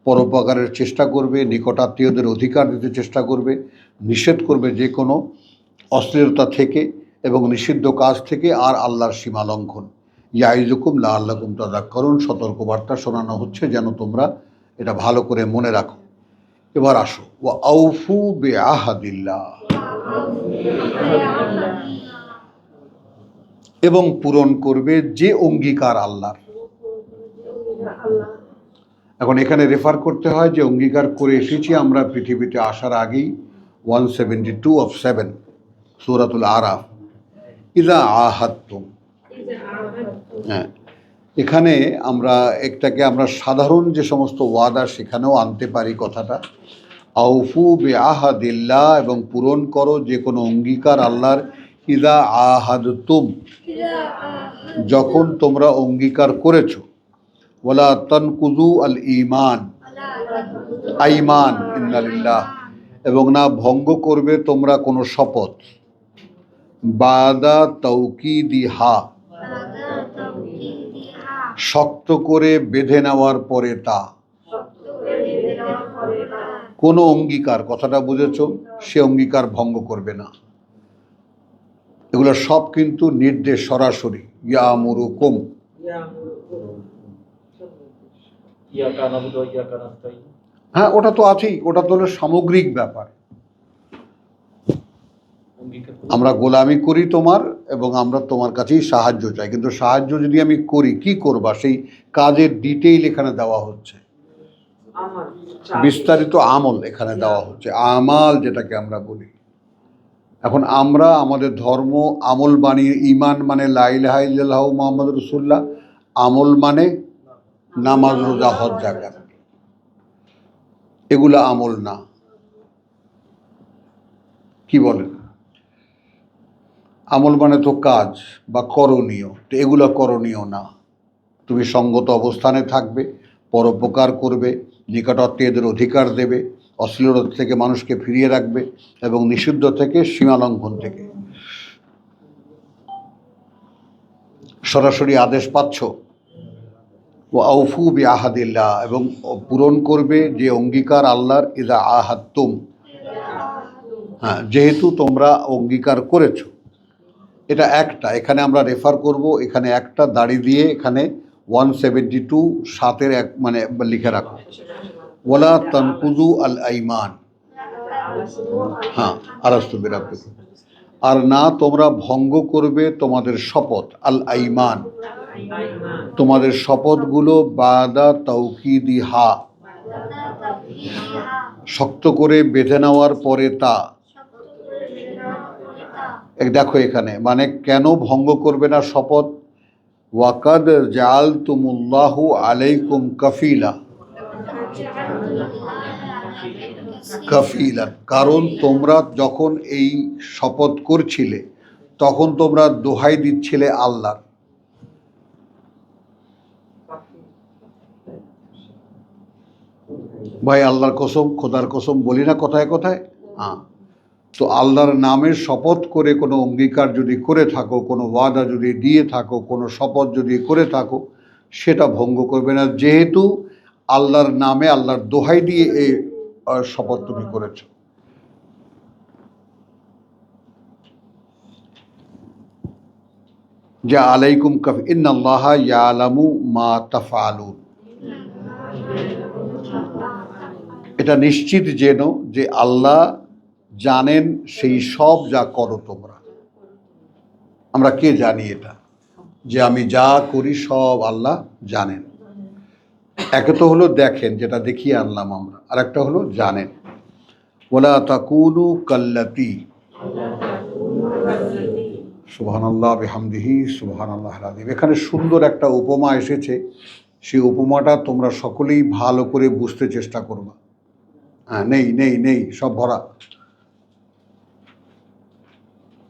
Speaker 2: পরোপকারের চেষ্টা করবে, নিকটাত্মীয়দের অধিকার দিতে চেষ্টা করবে, নিষেধ করবে যে কোনো অশ্লীলতা থেকে এবং নিষিদ্ধ কাজ থেকে, আর আল্লাহর সীমা লঙ্ঘন। ইয়াইজুকুম লাআল্লাকুম তাযাক্কারুন, সতর্কবার্তা শোনানো হচ্ছে যেন তোমরা এটা ভালো করে মনে রাখো। এবার আসো, ওয়া আউফু বিআহাদিল্লাহ, এবং পূরণ করবে যে অঙ্গীকার আল্লাহর। এখন এখানে রেফার করতে হয় যে অঙ্গীকার করে এসেছি আমরা পৃথিবীতে আসার আগেই, 172 of 7 সূরাতুল আরাফ, ইযা আহাদতুম। হ্যাঁ, এখানে আমরা একটাকে আমরা সাধারণ যে সমস্ত ওয়াদা সেখানেও আনতে পারি কথাটা। আউফু বিআহাদিল্লাহ, এবং পূরণ করো যে কোনো অঙ্গীকার আল্লাহর। ইযা আহাদতুম, যখন তোমরা অঙ্গীকার করেছো। ওয়ালা তানকুযু আল ঈমান, আইমান, ইন্নালিল্লাহ, এবং না ভঙ্গ করবে তোমরা কোনো শপথ। বাদা তাওকীদিহা, শক্ত করে বেঁধে নেওয়ার পরে তা। কোনো অঙ্গীকার, কথাটা বুঝেছো, সে অঙ্গীকার ভঙ্গ করবে না। এগুলো সব কিন্তু নির্দেশ সরাসরি। ইয়ামুরুকুম, হ্যাঁ ওটা তো আছেই, ওটা তো হলো সামগ্রিক ব্যাপার। আমরা গোলামি করি তোমার, এবং আমরা তোমার কাছেই সাহায্য চাই, কিন্তু সাহায্য যদি আমি করি, কি করবা, সেই কাজের ডিটেইল এখানে দেওয়া হচ্ছে, বিস্তারিত আমল এখানে দেওয়া হচ্ছে, আমাল যেটাকে আমরা বলি। এখন আমরা আমাদের ধর্ম আমল বানিয়ে, ঈমান মানে লা ইলাহা ইল্লাল্লাহু মুহাম্মাদুর রাসূলুল্লাহ, আমল মানে নামাজ, রোজা, হজ, যাকাত, এগুলো আমল না। কি বলেন? আমল মানে তো কাজ বা করণীয়, তো এগুলো করণীয় না। তুমি সঙ্গত অবস্থানে থাকবে, পরোপকার করবে, নিকটাত্মীয়দের অধিকার দেবে, অশ্লীলতা থেকে মানুষকে ফিরিয়ে রাখবে, এবং নিষিদ্ধ থেকে, সীমালঙ্ঘন থেকে। সরাসরি আদেশ পাচ্ছ। ওয়া আউফু বিআহাদিল্লাহ, এবং পূরণ করবে যে অঙ্গীকার আল্লাহর। ইযা আহাদতুম, হ্যাঁ, যেহেতু তোমরা অঙ্গীকার করেছো। এটা একটা, এখানে আমরা রেফার করব, এখানে একটা দাড়ি দিয়ে এখানে 172 7-এর এক মানে লিখে রাখো। ওয়ালা তানকুযু আল আইমান, হ্যাঁ, আলাস্তু বিরাব্বিকুম, আর না তোমরা ভঙ্গ করবে তোমাদের শপথ। আল আইমান, তোমাদের শপথগুলো। বাদা তাওকীদিহা, শক্ত করে বেঁধে নেওয়ার পরে তা। দেখো এখানে মানে কেন ভঙ্গ করবে না শপথ। ওয়াকাদ জাআলতুমুল্লাহু আলাইকুম কাফিলা, কাফিলা, কারণ তোমরা যখন এই শপথ করছিলে তখন তোমরা দোহাই দিচ্ছিলে আল্লাহর। ভাই আল্লাহর কসম, খোদার কসম বলি না কথায় কথায়, হ্যাঁ। তো আল্লাহর নামের শপথ করে কোনো অঙ্গীকার যদি করে থাকো, কোনো ওয়াদা যদি দিয়ে থাকো, কোনো শপথ যদি করে থাকো, সেটা ভঙ্গ করবে না, যেহেতু আল্লাহর নামে, আল্লাহর দোহাই দিয়ে এই শপথ তুমি করেছো। যা আলাইকুম কাফি, ইন্নাল্লাহা ইয়ালামু মা তাফআলুন, এটা নিশ্চিত যেন যে আল্লাহ জানেন সেই সব যা করো তোমরা। আমরা কে জানি এটা, যে আমি যা করি সব আল্লাহ জানেন। একে তো হলো দেখেন, যেটা দেখিয়ে আনলাম আমরা, আর একটা হলো জানেন। ওয়ালা তাকুনু কাল্লাতি, সুবহানাল্লাহ বিহামদিহি সুবহানাল্লাহিল আযীম। এখানে সুন্দর একটা উপমা এসেছে, সেই উপমাটা তোমরা সকলেই ভালো করে বুঝতে চেষ্টা করবা। হ্যাঁ, নেই নেই নেই, সব ভরা।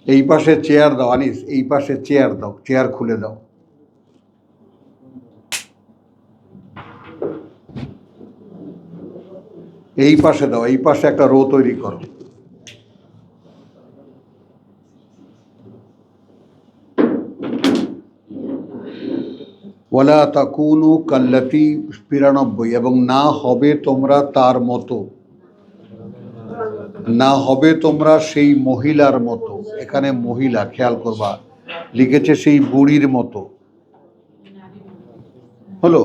Speaker 2: এই পাশে চেয়ার দাও আনিস, এই পাশে চেয়ার দাও, চেয়ার খুলে দাও। এই পাশে দাও, এই পাশে একটা রো তৈরি করো। ওয়ালা ওয়ালা তাকুনু কাল্লাতি ৯২, এবং না হবে তোমরা তার মতো, না হবে তোমরা সেই মহিলার মতো। এখানে মহিলা খেয়াল করবা, লিখেছে সেই বুড়ির মতো, হলো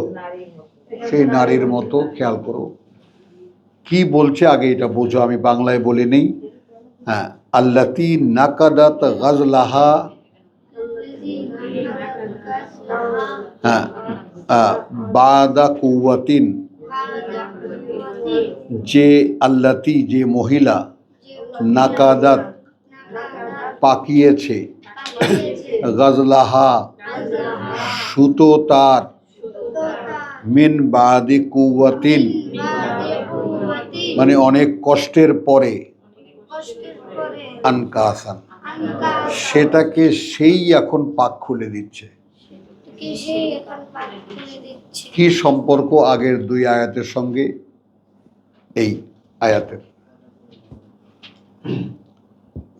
Speaker 2: সেই নারীর মতো। খেয়াল করো কি বলছে, আগে এটা বোঝো, আমি বাংলায় বলে নেই। হ্যাঁ, আল্লাতি নাকাদাত গাজলাহা, হ্যাঁ, বাদা কুওয়াতিন, যে আল্লাতি যে মহিলা, নাকাদাত পাকিয়েছে, গাজলাহা সুতো তার, মিন বাদি কুওয়াতিন মানে অনেক কষ্টের পরে, আনকাসান সেটাকে সেই এখন পাক খুলে দিচ্ছে। কি সম্পর্ক আগের দুই আয়াতের সঙ্গে এই আয়াতের?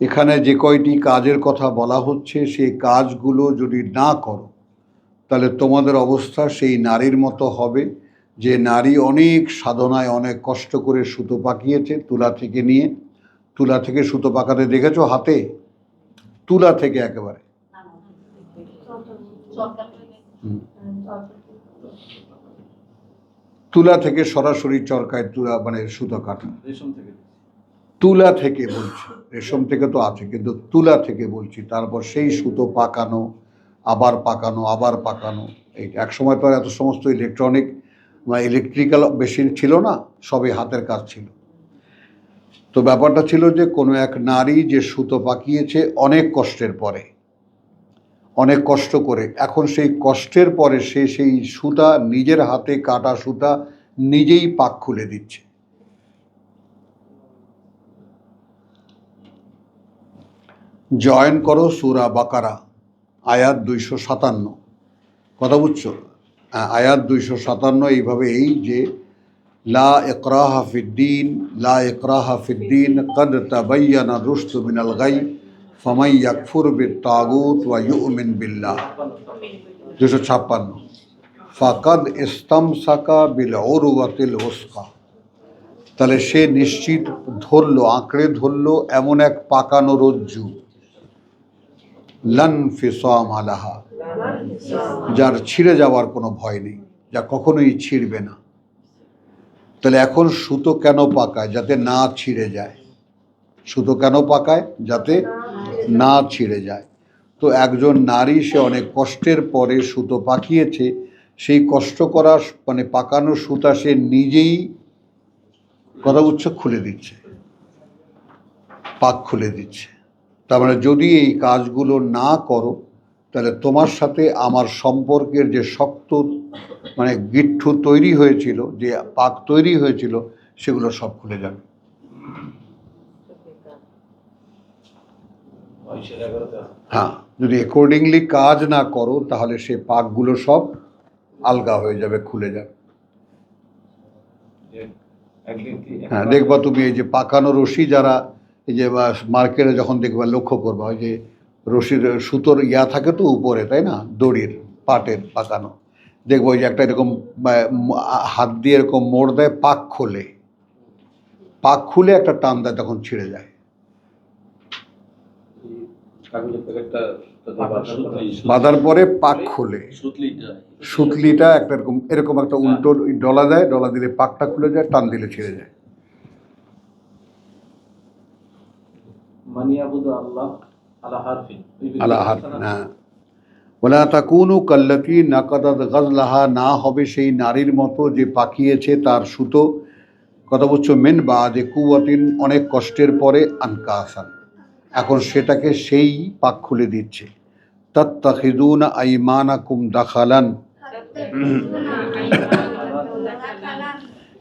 Speaker 2: এখানে যে কয়টি কাজের কথা বলা হচ্ছে, সেই কাজগুলো যদি না করো তাহলে তোমাদের অবস্থা সেই নারীর মতো হবে, যে নারী অনেক সাধনায় অনেক কষ্ট করে সুতো পাকিয়েছে, তুলা থেকে নিয়ে। তুলা থেকে সুতো পাকাতে দেখেছো হাতে? তুলা থেকে একেবারে। তুলা থেকে সরাসরি চরকায় তুলা মানে সুতো কাটা। তুলা থেকে বলছি, রেশম থেকে তো আছে, কিন্তু তুলা থেকে বলছি। তারপর সেই সুতো পাকানো, আবার পাকানো, আবার পাকানো। এই এক সময় তো আর এত সমস্ত ইলেকট্রনিক বা ইলেকট্রিক্যাল মেশিন ছিল না, সবই হাতের কাজ ছিল। তো ব্যাপারটা ছিল যে কোনো এক নারী যে সুতো পাকিয়েছে অনেক কষ্টের পরে, অনেক কষ্ট করে, এখন সেই কষ্টের পরে সে সেই সুতা, নিজের হাতে কাটা সুতা নিজেই পাক খুলে দিচ্ছে। জয়েন করো সূরা বাকারা আয়াত ২৫৭। কথা বুঝছো? আয়াত ২৫৭ এইভাবে, এই যে লা ইকরাহা ফিদ্দীন, লা ইকরাহা ফিদ্দীন কদ তাবায়্যানা রুশদু মিনাল গাই ফামান ইয়াকফুর বিত-তাগুত ওয়া ইউমিন বিল্লাহ। ২৫৬ ফাকাদ ইস্তামসাকা বিল উরওয়াতিল উসকা। তাহলে সে নিশ্চিত ধরলো, আঁকড়ে ধরলো এমন এক পাকানো রজ্জু, লান ফিসাম আলাহা, যার ছিঁড়ে যাওয়ার কোনো ভয় নেই, যা কখনোই ছিঁড়বে না। তাহলে এখন সুতো কেন পাকায়? যাতে না ছিঁড়ে যায়। সুতো কেন পাকায়? যাতে না ছিঁড়ে যায়। তো একজন নারী, সে অনেক কষ্টের পরে সুতো পাকিয়েছে, সেই কষ্ট করা মানে পাকানো সুতা সে নিজেই, কথা বুঝছো, খুলে দিচ্ছে, পাক খুলে দিচ্ছে। তার মানে যদি এই কাজগুলো না করো তাহলে তোমার সাথে আমার সম্পর্কের যে শক্ত মানে গিট্টু তৈরি হয়েছিল, যে পাক তৈরি হয়েছিল, সেগুলো সব খুলে যাবে। হ্যাঁ, যদি অ্যাকর্ডিংলি কাজ না করো তাহলে সে পাকগুলো সব আলগা হয়ে যাবে, খুলে যাবে। হ্যাঁ, দেখবা তুমি এই যে পাকানো রশি, যারা এই যে মার্কেটে যখন দেখবা, লক্ষ্য করবা, ওই যে রশির সুতোর থাকে তো উপরে, তাই না, দড়ির পাটের পাকানো, দেখবো ওই যে একটা এরকম হাত দিয়ে এরকম মোড় দেয়, পাক খোলে, পাক খুলে একটা টান দেয়, তখন ছিঁড়ে যায়। বাঁধার পরে পাক খুলে, সুতলিটা একটা এরকম এরকম একটা উল্টো ডলা দেয়, ডলা দিলে পাকটা খুলে যায়, টান দিলে ছিঁড়ে যায়। ওয়ালা তাকুনু কাল্লাতী নাকাদাত গাজলাহা, না হবে সেই নারীর মতো যে পাকিয়েছে তার সুতো, কথা বলছো, মিন বাদি কুওয়াতিন, অনেক কষ্টের পরে, আনকাসান, এখন সেটাকে সেই পাক খুলে দিচ্ছে। তাত্তাখিযুনা আইমানাকুম দাখালান,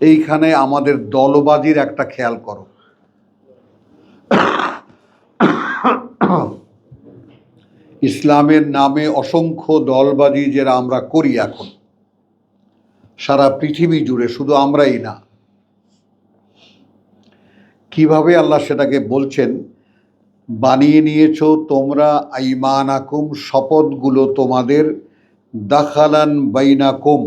Speaker 2: এইখানে আমাদের দলবাজির একটা খেয়াল করো। ইসলামের নামে অসংখ্য দলবাজি যেটা আমরা করি এখন সারা পৃথিবী জুড়ে, শুধু আমরাই না। কিভাবে আল্লাহ সেটাকে বলছেন, বানিয়ে নিয়েছো তোমরা আইমানাকুম, শপথগুলো তোমাদের, দাখালান বাইনাকুম,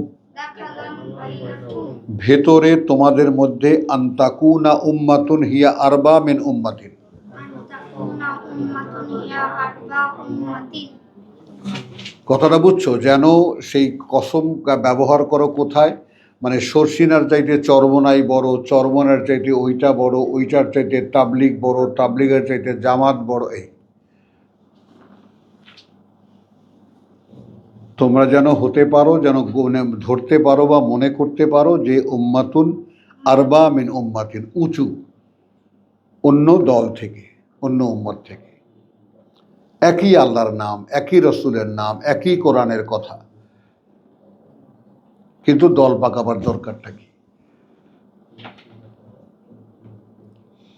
Speaker 2: ভেতরে তোমাদের মধ্যে আন্তাকুনা উম্মাতুন হিয়া আরবা মিন উম্মাতিন, কথাটা বুঝছো? যেন সেই কসম ব্যবহার করো কোথায়, মানে সরসিনার চাইতে চরমনাই বড়, চরমনার চাইতে ওইটা বড়, ওইটার চাইতে তাবলিগ বড়, তাবলিগের চাইতে জামাত বড়। এই তোমরা যেন হতে পারো, যেন ধরতে পারো বা মনে করতে পারো যে উম্মাতুন আরবা মিন উম্মাতিন, উঁচু অন্য দল থেকে, অন্য উম্মত থেকে। একই আল্লাহর নাম, একই রসুলের নাম, একই কোরআনের কথা, কিন্তু দল পাকাবার দরকারটা কি?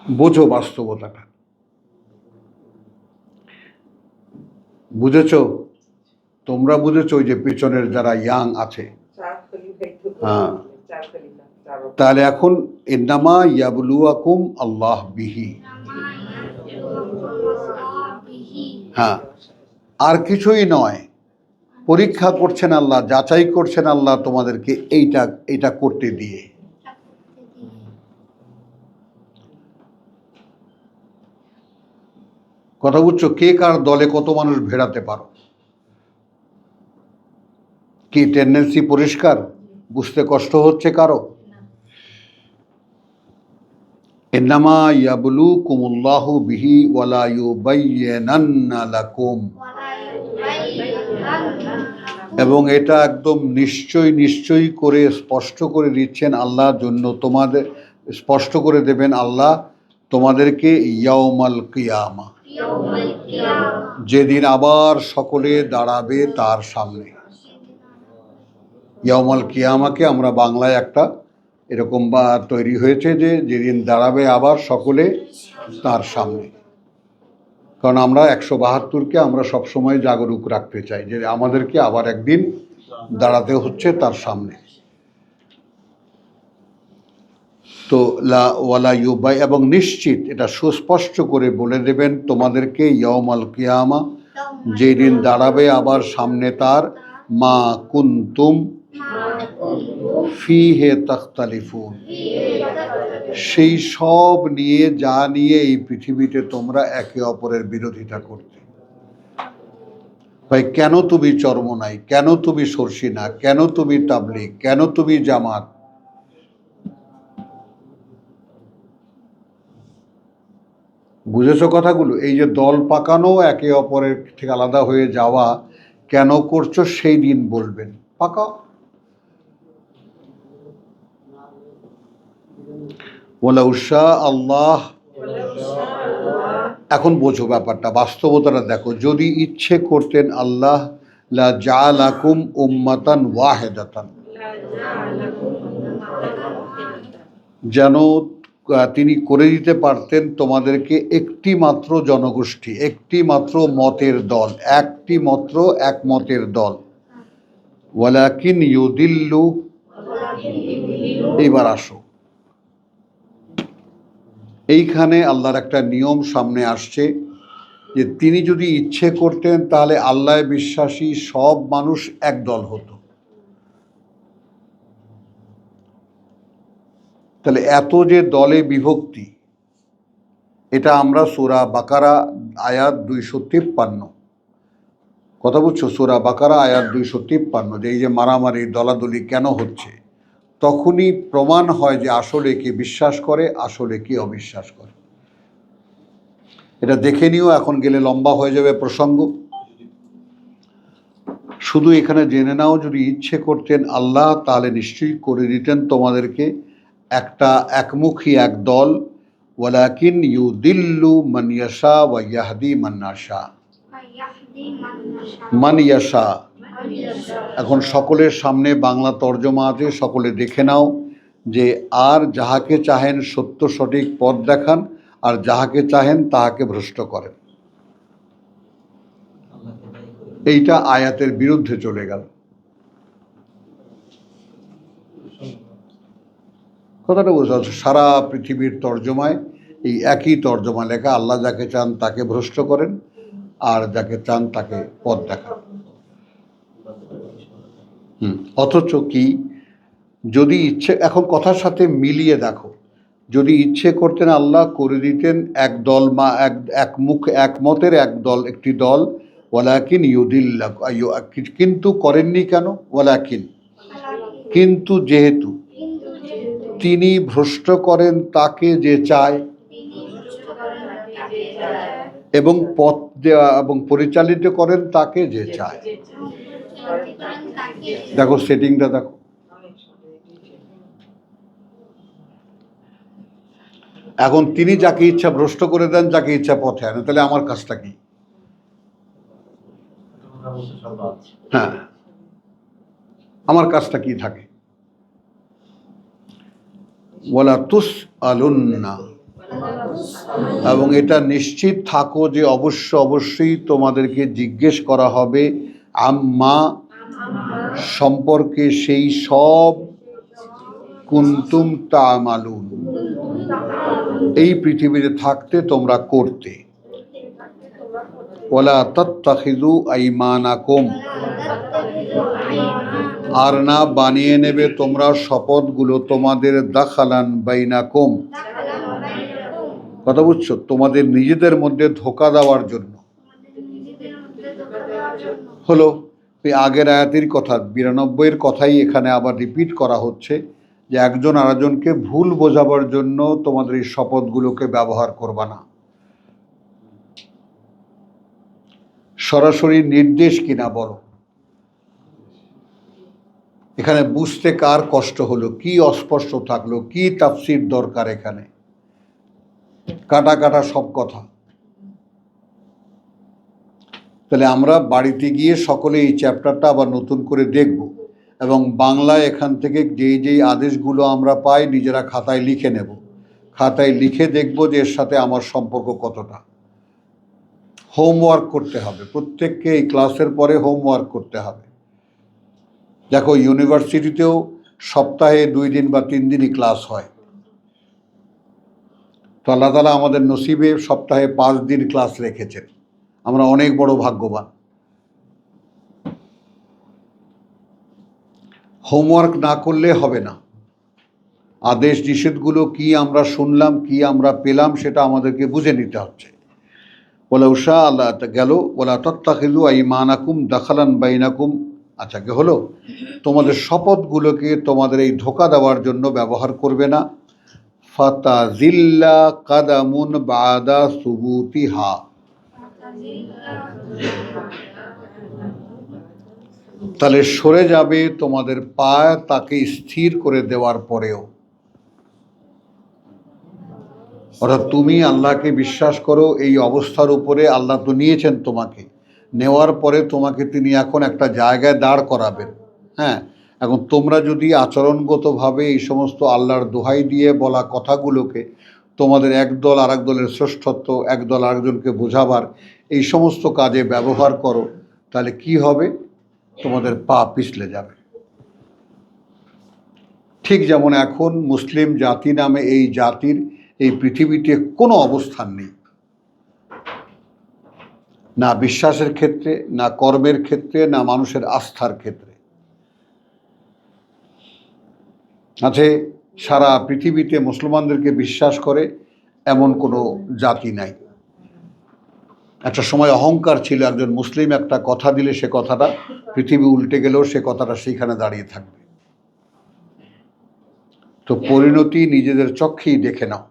Speaker 2: বোঝো বাস্তবতাটা, বুঝেছ? তোমরা বুঝেছ? ওই যে পেছনের যারা ইয়াং আছে, হ্যাঁ, তাহলে এখন ইন্নামা ইয়াবলুয়াকুম আল্লাহ বিহি, হ্যাঁ, আর কিছুই নয়। পরীক্ষা করছেন আল্লাহ, যাচাই করছেন আল্লাহ তোমাদেরকে এইটা করতে দিয়ে। কথা বুঝছো? কে কার দলে কত মানুষ ভেড়াতে পারো, কি টেন্ডেন্সি পরিষ্কার? বুঝতে কষ্ট হচ্ছে কারো? ইন্নামা ইয়াবলুকুমুল্লাহু বিহি ওয়ালা ইউবাইয়িনান্না লাকুম, এবং এটা একদম নিশ্চয়ই করে স্পষ্ট করে দিচ্ছেন আল্লাহ জন্য, তোমাদের স্পষ্ট করে দেবেন আল্লাহ তোমাদেরকে ইয়াউমাল কিয়ামা, যেদিন আবার সকলে দাঁড়াবে তার সামনে। ইয়াউমাল কিয়ামাকে আমরা বাংলায় একটা এরকম বা তৈরি হয়েছে যে যেদিন দাঁড়াবে আবার সকলে তার সামনে। কারণ আমরা 172কে আমরা সবসময় জাগরুক রাখতে চাই যে আমাদেরকে আবার একদিন দাঁড়াতে হচ্ছে তার সামনে। তো ওয়ালা ইউবাই, এবং নিশ্চিত এটা সুস্পষ্ট করে বলে দেবেন তোমাদেরকে ইয়াউমাল কিয়ামা, যেদিন দাঁড়াবে আবার সামনে তার, মা কুনতুম ফিহে তাখতালিফুন, সেই সব নিয়ে যা নিয়ে এই পৃথিবীতে তোমরা একে অপরের বিরোধিতা করতে। ভাই, কেন তুমি চরমনাই, কেন তুমি সরসিনা, কেন তুমি তাবলিগ, কেন তুমি জামাত? বুঝেছো কথাগুলো? এই যে দল পাকানো, একে অপরের থেকে আলাদা হয়ে যাওয়া কেন করছো সেই দিন বলবেন, পাকাও। ওয়ালাউ শাআ আল্লাহ, এখন বোঝো ব্যাপারটা, বাস্তবতাটা দেখো। যদি ইচ্ছে করতেন আল্লাহ, লা জাআলাকুম উম্মাতান ওয়াহিদাতান, যেন তিনি করে দিতে পারতেন তোমাদেরকে একটি মাত্র জনগোষ্ঠী, একটি মাত্র মতের দল, এক মতের দল। ওয়ালাকিন ইউদিল্লু, এইবার আসো, এইখানে আল্লাহর একটা নিয়ম সামনে আসছে যে তিনি যদি ইচ্ছে করতেন তাহলে আল্লাহ বিশ্বাসী সব মানুষ এক দল হতো। তাহলে এত যে দলে বিভক্তি, এটা আমরা সূরা বাকারা আয়াত 253, কথা বুঝছো? সূরা বাকারা আয়াত 253, যে এই যে মারামারি দলাদলি কেন হচ্ছে, তখনই প্রমাণ হয় যে আসলে কি বিশ্বাস করে, আসলে কি অবিশ্বাস করে। এটা দেখে নিও, এখন গেলে লম্বা হয়ে যাবে প্রসঙ্গ। শুধু এখানে জেনে নাও, যদি ইচ্ছে করতেন আল্লাহ তাহলে নিশ্চয়ই করে দিতেন তোমাদেরকে একটা একমুখী এক দল। ওয়ালাকিন ইউদিল্লু মান ইয়াশা ওয়া ইয়াহদি মান নাশা, মান ইয়াশা। এখন সকলের সামনে বাংলা তর্জমা আছে, সকলে দেখে নাও, যে আর যাহাকে চাহেন সত্য সঠিক পথ দেখান, আর যাহাকে চাহেন তাহাকে ভ্রষ্ট করেন। এইটা আয়াতের বিরুদ্ধে চলে গেল। কথাটা বোঝা যাচ্ছে? সারা পৃথিবীর তর্জমায় এই একই তর্জমা লেখা, আল্লাহ যাকে চান তাকে ভ্রষ্ট করেন, আর যাকে চান তাকে পথ দেখান। অথচ কি, যদি ইচ্ছে, এখন কথার সাথে মিলিয়ে দেখো, যদি ইচ্ছে করতেন আল্লাহ করে দিতেন এক দল একমতের এক দল, একটি দল, ওয়ালাকিন ইউদিল্লা, কিন্তু করেননি কেন? ওয়ালাকিন, কিন্তু যেহেতু তিনি ভ্রষ্ট করেন তাকে যে চায়, এবং পথ দেওয়া এবং পরিচালিত করেন তাকে যে চায়। দেখো সেটিংটা দেখো। এখন তিনি যাকে ইচ্ছা ভ্রষ্ট করে দেন, যাকে ইচ্ছা পথে আনেন, তাহলে আমার কাজটা কি? হ্যাঁ, আমার কাজটা কি থাকে? ওয়ালা তুসআলুন্না, এবং এটা নিশ্চিত থাকো যে অবশ্যই তোমাদেরকে জিজ্ঞেস করা হবে আম্মা, সম্পর্কে, সেই সব, কুনতুম তা'মালুন, এই পৃথিবীতে থাকতে তোমরা করতে। ওয়ালা তাত্তাখিযু আইমানাকুম, আর না বানিয়ে নেবে তোমরা শপথগুলো তোমাদের দাখালান বাইনাকুম, কথা বুঝছো, তোমাদের নিজেদের মধ্যে ধোঁকা দেওয়ার জন্য। হলো এই আগের আয়াতের কথা, 92-এর কথাই এখানে আবার রিপিট করা হচ্ছে, যে একজন আরেকজনকে ভুল বোঝাবার জন্য তোমাদের এই শপথগুলোকে ব্যবহার করবা না। সরাসরি নির্দেশ কিনা বলো। এখানে বুঝতে কার কষ্ট হলো, কি অস্পষ্ট থাকলো, কি তাফসীর দরকার? এখানে কাটা কাটা সব কথা। তাহলে আমরা বাড়িতে গিয়ে সকলে এই চ্যাপ্টারটা আবার নতুন করে দেখব, এবং বাংলায় এখান থেকে যেই আদেশগুলো আমরা পাই নিজেরা খাতায় লিখে নেব, খাতায় লিখে দেখব যে এর সাথে আমার সম্পর্ক কতটা। হোমওয়ার্ক করতে হবে প্রত্যেককে, এই ক্লাসের পরে হোমওয়ার্ক করতে হবে। দেখো ইউনিভার্সিটিতেও সপ্তাহে 2 দিন বা 3 দিনই ক্লাস হয়, তো আল্লাহ তাআলা আমাদের নসিবে সপ্তাহে 5 দিন ক্লাস রেখেছেন, আমরা অনেক বড় ভাগ্যবান। হোমওয়ার্ক না করলে হবে না। আদেশ নিষেধগুলো কি আমরা শুনলাম, কি আমরা পেলাম, সেটা আমাদেরকে বুঝে নিতে হচ্ছে। ওয়ালাউ শাআ আল্লাহ গেল, ওয়ালা তাত্তাখিযু আইমানাকুম দাখালান বাইনাকুম, আচ্ছা কি হলো, তোমাদের শপথগুলোকে তোমাদের এই ধোঁকা দেওয়ার জন্য ব্যবহার করবে না। ফাতাজিল্লা কাদামুন বাদা সুবুতিহা, তাহলে সরে যাবে তোমাদের পায় তাকে স্থির করে দেওয়ার পরেও। অর্থাৎ তুমি আল্লাহকে বিশ্বাস করো, এই অবস্থার উপরে আল্লাহ তো নিয়েছেন তোমাকে, নেওয়ার পরে তোমাকে তিনি এখন একটা জায়গায় দাঁড় করাবেন। হ্যাঁ, এখন তোমরা যদি আচরণগতভাবে এই সমস্ত আল্লাহর দোহাই দিয়ে বলা কথাগুলোকে তোমাদের একদল আর এক দলের শ্রেষ্ঠত্ব, একদল আরেকজনকে বোঝাবার এই সমস্ত কাজে ব্যবহার করো, তাহলে কি হবে? তোমাদের পা পিছলে যাবে। ঠিক যেমন এখন মুসলিম জাতি নামে এই জাতির এই পৃথিবীতে কোনো অবস্থান নেই, না বিশ্বাসের ক্ষেত্রে, না কর্মের ক্ষেত্রে, না মানুষের আস্থার ক্ষেত্রে। আছে সারা পৃথিবীতে মুসলমানদেরকে বিশ্বাস করে এমন কোনো জাতি নাই। একটা সময় অহংকার ছিল, একজন মুসলিম একটা কথা দিলে সে কথাটা পৃথিবী উল্টে গেলেও সে কথাটা সেইখানে দাঁড়িয়ে থাকবে। তো পরিণতি নিজেদের চক্ষেই দেখে নাও।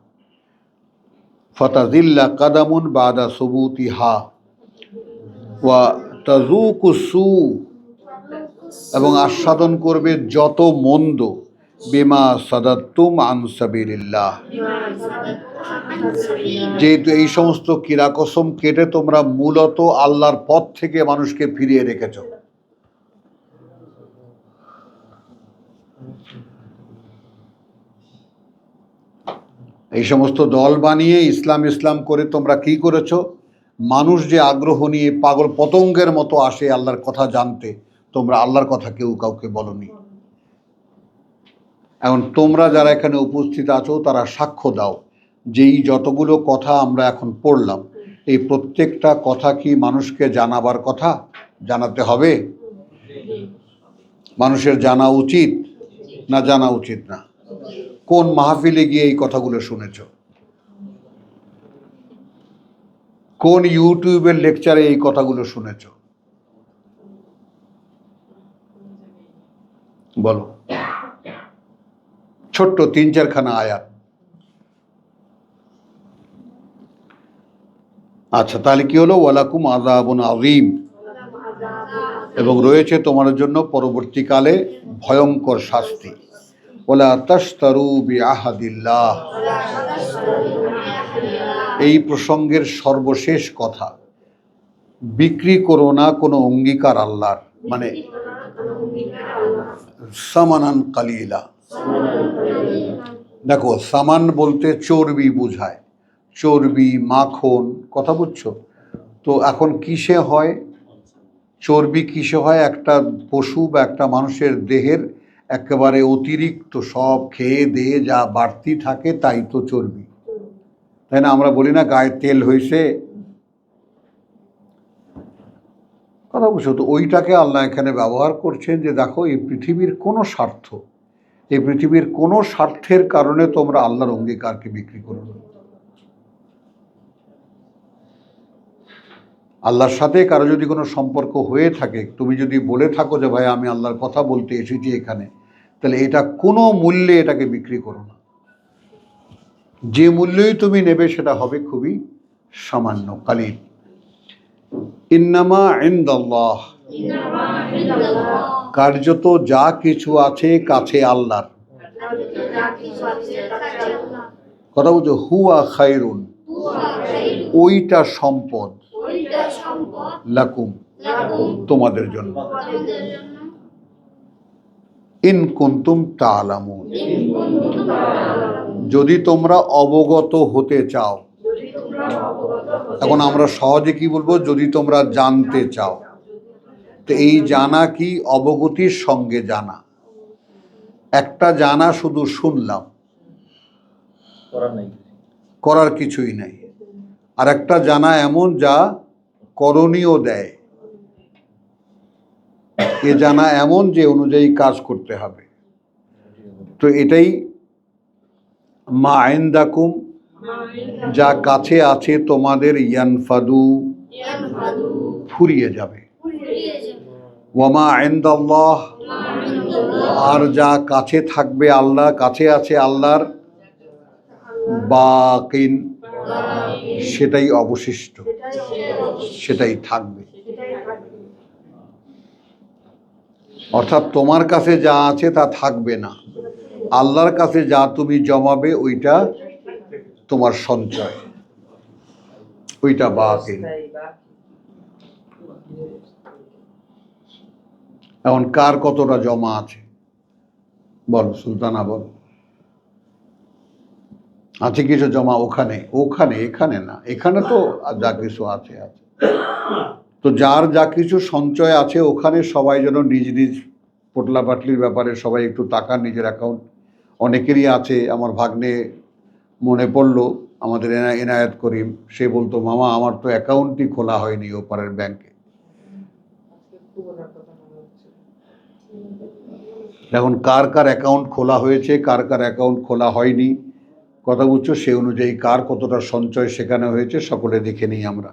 Speaker 2: ফাতাজিল্লা কাদামুন বাদা সুবুতিহা ওয়া তাযুকু সু, এবং আস্বাদন করবে যত মন্দ, বিমা সাদাত্তুম আন সাবিলিল্লাহ, যেহেতু এই সমস্ত কিরাকসম কেটে তোমরা মূলত আল্লাহর পথ থেকে মানুষকে ফিরিয়ে রেখেছ। এই সমস্ত দল বানিয়ে ইসলাম করে তোমরা কি করেছ? মানুষ যে আগ্রহ নিয়ে পাগল পতঙ্গের মতো আসে আল্লাহর কথা জানতে, তোমরা আল্লাহর কথা কেউ কাউকে বলনি। এখন তোমরা যারা এখানে উপস্থিত আছো তারা সাক্ষ্য দাও, যেই যতগুলো কথা আমরা এখন পড়লাম, এই প্রত্যেকটা কথা কি মানুষকে জানাবার কথা? জানাতে হবে। মানুষের জানা উচিত না জানা উচিত না? কোন মাহফিলে গিয়ে এই কথাগুলো শুনেছ? কোন ইউটিউবের লেকচারে এই কথাগুলো শুনেছ? বলো। ছোট্ট 3-4খানা আয়াত। আচ্ছা, তাহলে কি হলো? ওয়ালাকুম আযাবুন আযীম, এবং রয়েছে তোমার জন্য পরবর্তীকালে ভয়ঙ্কর শাস্তি। ওয়ালা তাশতারু বিআহাদিল্লাহ, এই প্রসঙ্গের সর্বশেষ কথা, বিক্রি করো না কোনো অঙ্গীকার আল্লাহর, মানে সামানান কালিলা। দেখো, সামান বলতে চর্বি বোঝায়, চর্বি, মাখন, কথা বুঝছো তো? এখন কিসে হয় চর্বি? কিসে হয়? একটা পশু বা একটা মানুষের দেহের একেবারে অতিরিক্ত সব খেয়ে দিয়ে যা বাড়তি থাকে তাই তো চর্বি, তাই না? আমরা বলি না গায়ে তেল হয়েছে, কথা বুঝছো তো? ওইটাকে আল্লাহ এখানে ব্যবহার করছেন যে দেখো, এই পৃথিবীর কোনো স্বার্থ, এই পৃথিবীর কোনো স্বার্থের কারণে তোমরা আল্লাহর অঙ্গীকারকে বিক্রি করো না। আল্লাহর সাথে কারো যদি কোনো সম্পর্ক হয়ে থাকে, তুমি যদি বলে থাকো যে ভাই আমি আল্লাহর কথা বলতে এসেছি এখানে, তাহলে এটা কোনো মূল্যে এটাকে বিক্রি করো না। যে মূল্যই তুমি নেবে সেটা হবে খুবই সামান্য, কালিল। ইন্নামা ইনদাল্লাহ, কার্যত যা কিছু আছে কাছে আল্লাহর, কথা বলছো, হুয়া খায়রুন, ওইটা সম্পদ, লাকুম, তোমাদের জন্য, ইন কুনতুম তা'লামুন, যদি তোমরা অবগত হতে চাও। এখন আমরা সহজে কি বলবো? যদি তোমরা জানতে চাও। তো এই জানা কি? অবগতির সঙ্গে জানা। একটা জানা শুধু শুনলাম, করার কিছুই নাই। আর একটা জানা এমন যা করণীয় দেয়, এ জানা এমন যে অনুযায়ী কাজ করতে হবে। তো এটাই মা ইনদাকুম, যা কাছে আছে তোমাদের, ইয়ানফাদু, ফুরিয়ে যাবে। ওয়ামা ইনদাল্লাহ, আর যা কাছে থাকবে আল্লাহ, কাছে আছে আল্লাহর, বাকিন, সেটাই অবশিষ্ট, সেটাই থাকবে। অর্থাৎ তোমার কাছে যা আছে তা থাকবে না, আল্লাহর কাছে যা তুমি জমাবে ওইটা তোমার সঞ্চয়, ওইটা বাকিন। এখন কার কতটা জমা আছে বল সুলতানা, বল। আছে কিছু জমা ওখানে, ওখানে, এখানে না, এখানে তো যা কিছু আছে আছে। তো যার যা কিছু সঞ্চয় আছে ওখানে সবাই যেন নিজ নিজ পোটলা পাটলির ব্যাপারে সবাই একটু তাকান নিজের অ্যাকাউন্ট। অনেকেরই আছে। আমার ভাগ্নে মনে পড়লো, আমাদের এনায়েত করিম, সে বলতো মামা আমার তো অ্যাকাউন্টই খোলা হয়নি ওপারের ব্যাংকে। এখন কার কার অ্যাকাউন্ট খোলা হয়েছে, কার কার অ্যাকাউন্ট খোলা হয়নি, কথা বুঝছো, সে অনুযায়ী কার কতটা সঞ্চয় সেখানে হয়েছে সকলে দেখে নিই আমরা।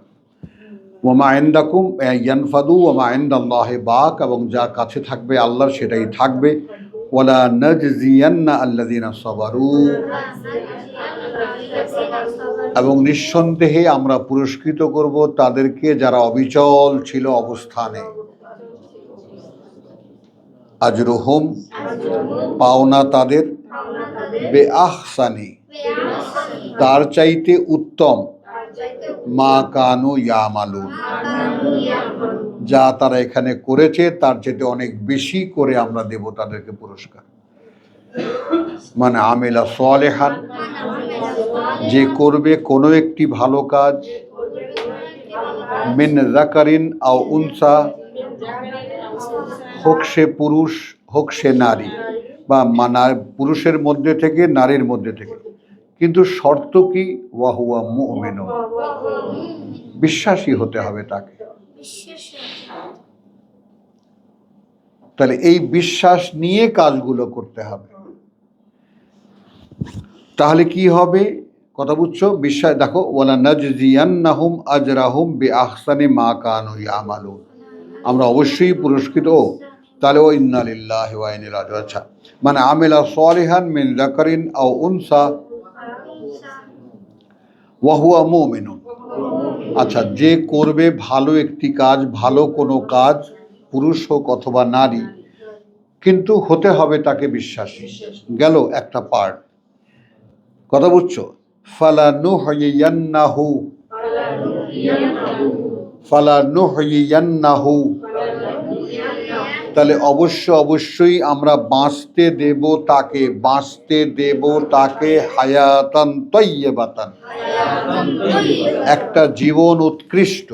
Speaker 2: ওয়ামা ইনদাকুম ইয়ানফাদু ওয়ামা ইনদাল্লাহি বাক, এবং যা কাছে থাকবে আল্লাহর সেটাই থাকবে। ওয়ালা নাজজিয়ান্না আল্লাযিনা সাবারু, এবং নিঃসন্দেহে আমরা পুরস্কৃত করব তাদেরকে যারা অবিচল ছিল অবস্থানে। আজরুহুম, পাওনা তাদের, বেআহসানি, তার চাইতে উত্তম, মা কানু ইয়ামালুন, যা তারা এখানে করেছে তার চাইতে অনেক বেশি করে আমরা দেব তাদেরকে পুরস্কার। মানে আমিলা সালেহান, যে করবে কোনো একটি ভালো কাজ, মিন যাকারিন আও উনসা, হোক সে পুরুষ হোক সে নারী, বা পুরুষের মধ্যে থেকে নারীর মধ্যে থেকে, কিন্তু শর্ত কি? ওয়াহুয়া মুমিনুন, বিশ্বাসী হতে হবে তাকে। তাহলে এই বিশ্বাস নিয়ে কাজগুলো করতে হবে। তাহলে কি হবে, কথা বুঝছো? বিশ্বাস দেখো, ওয়ালা নাজজিয়ান্নাহুম আজরাহুম বিআহসানি মা কানু ইয়ামালুন, আমরা অবশ্যই পুরস্কৃত। তাহলে ও ইন্না লিল্লাহি ওয়া ইন্না ইলাইহি রাজিউন। আচ্ছা, মানে আমিলা সালিহান মিন যাকারিন আও উনসা ওয়া হুয়া মুমিনুন। আচ্ছা, যে করবে ভালো একটি কাজ, ভালো কোনো কাজ, পুরুষ হোক অথবা নারী, কিন্তু হতে হবে তাকে বিশ্বাসী। গেল একটা পার্ট, কথা বুঝছো? ফালানুহইয়ান্নাহু, ফালানুহইয়ান্নাহু, তাহলে অবশ্যই আমরা বাঁচতে দেব তাকে, বাঁচতে দেব তাকে হায়াতান তাইয়্যিবাতান, একটা জীবন উৎকৃষ্ট।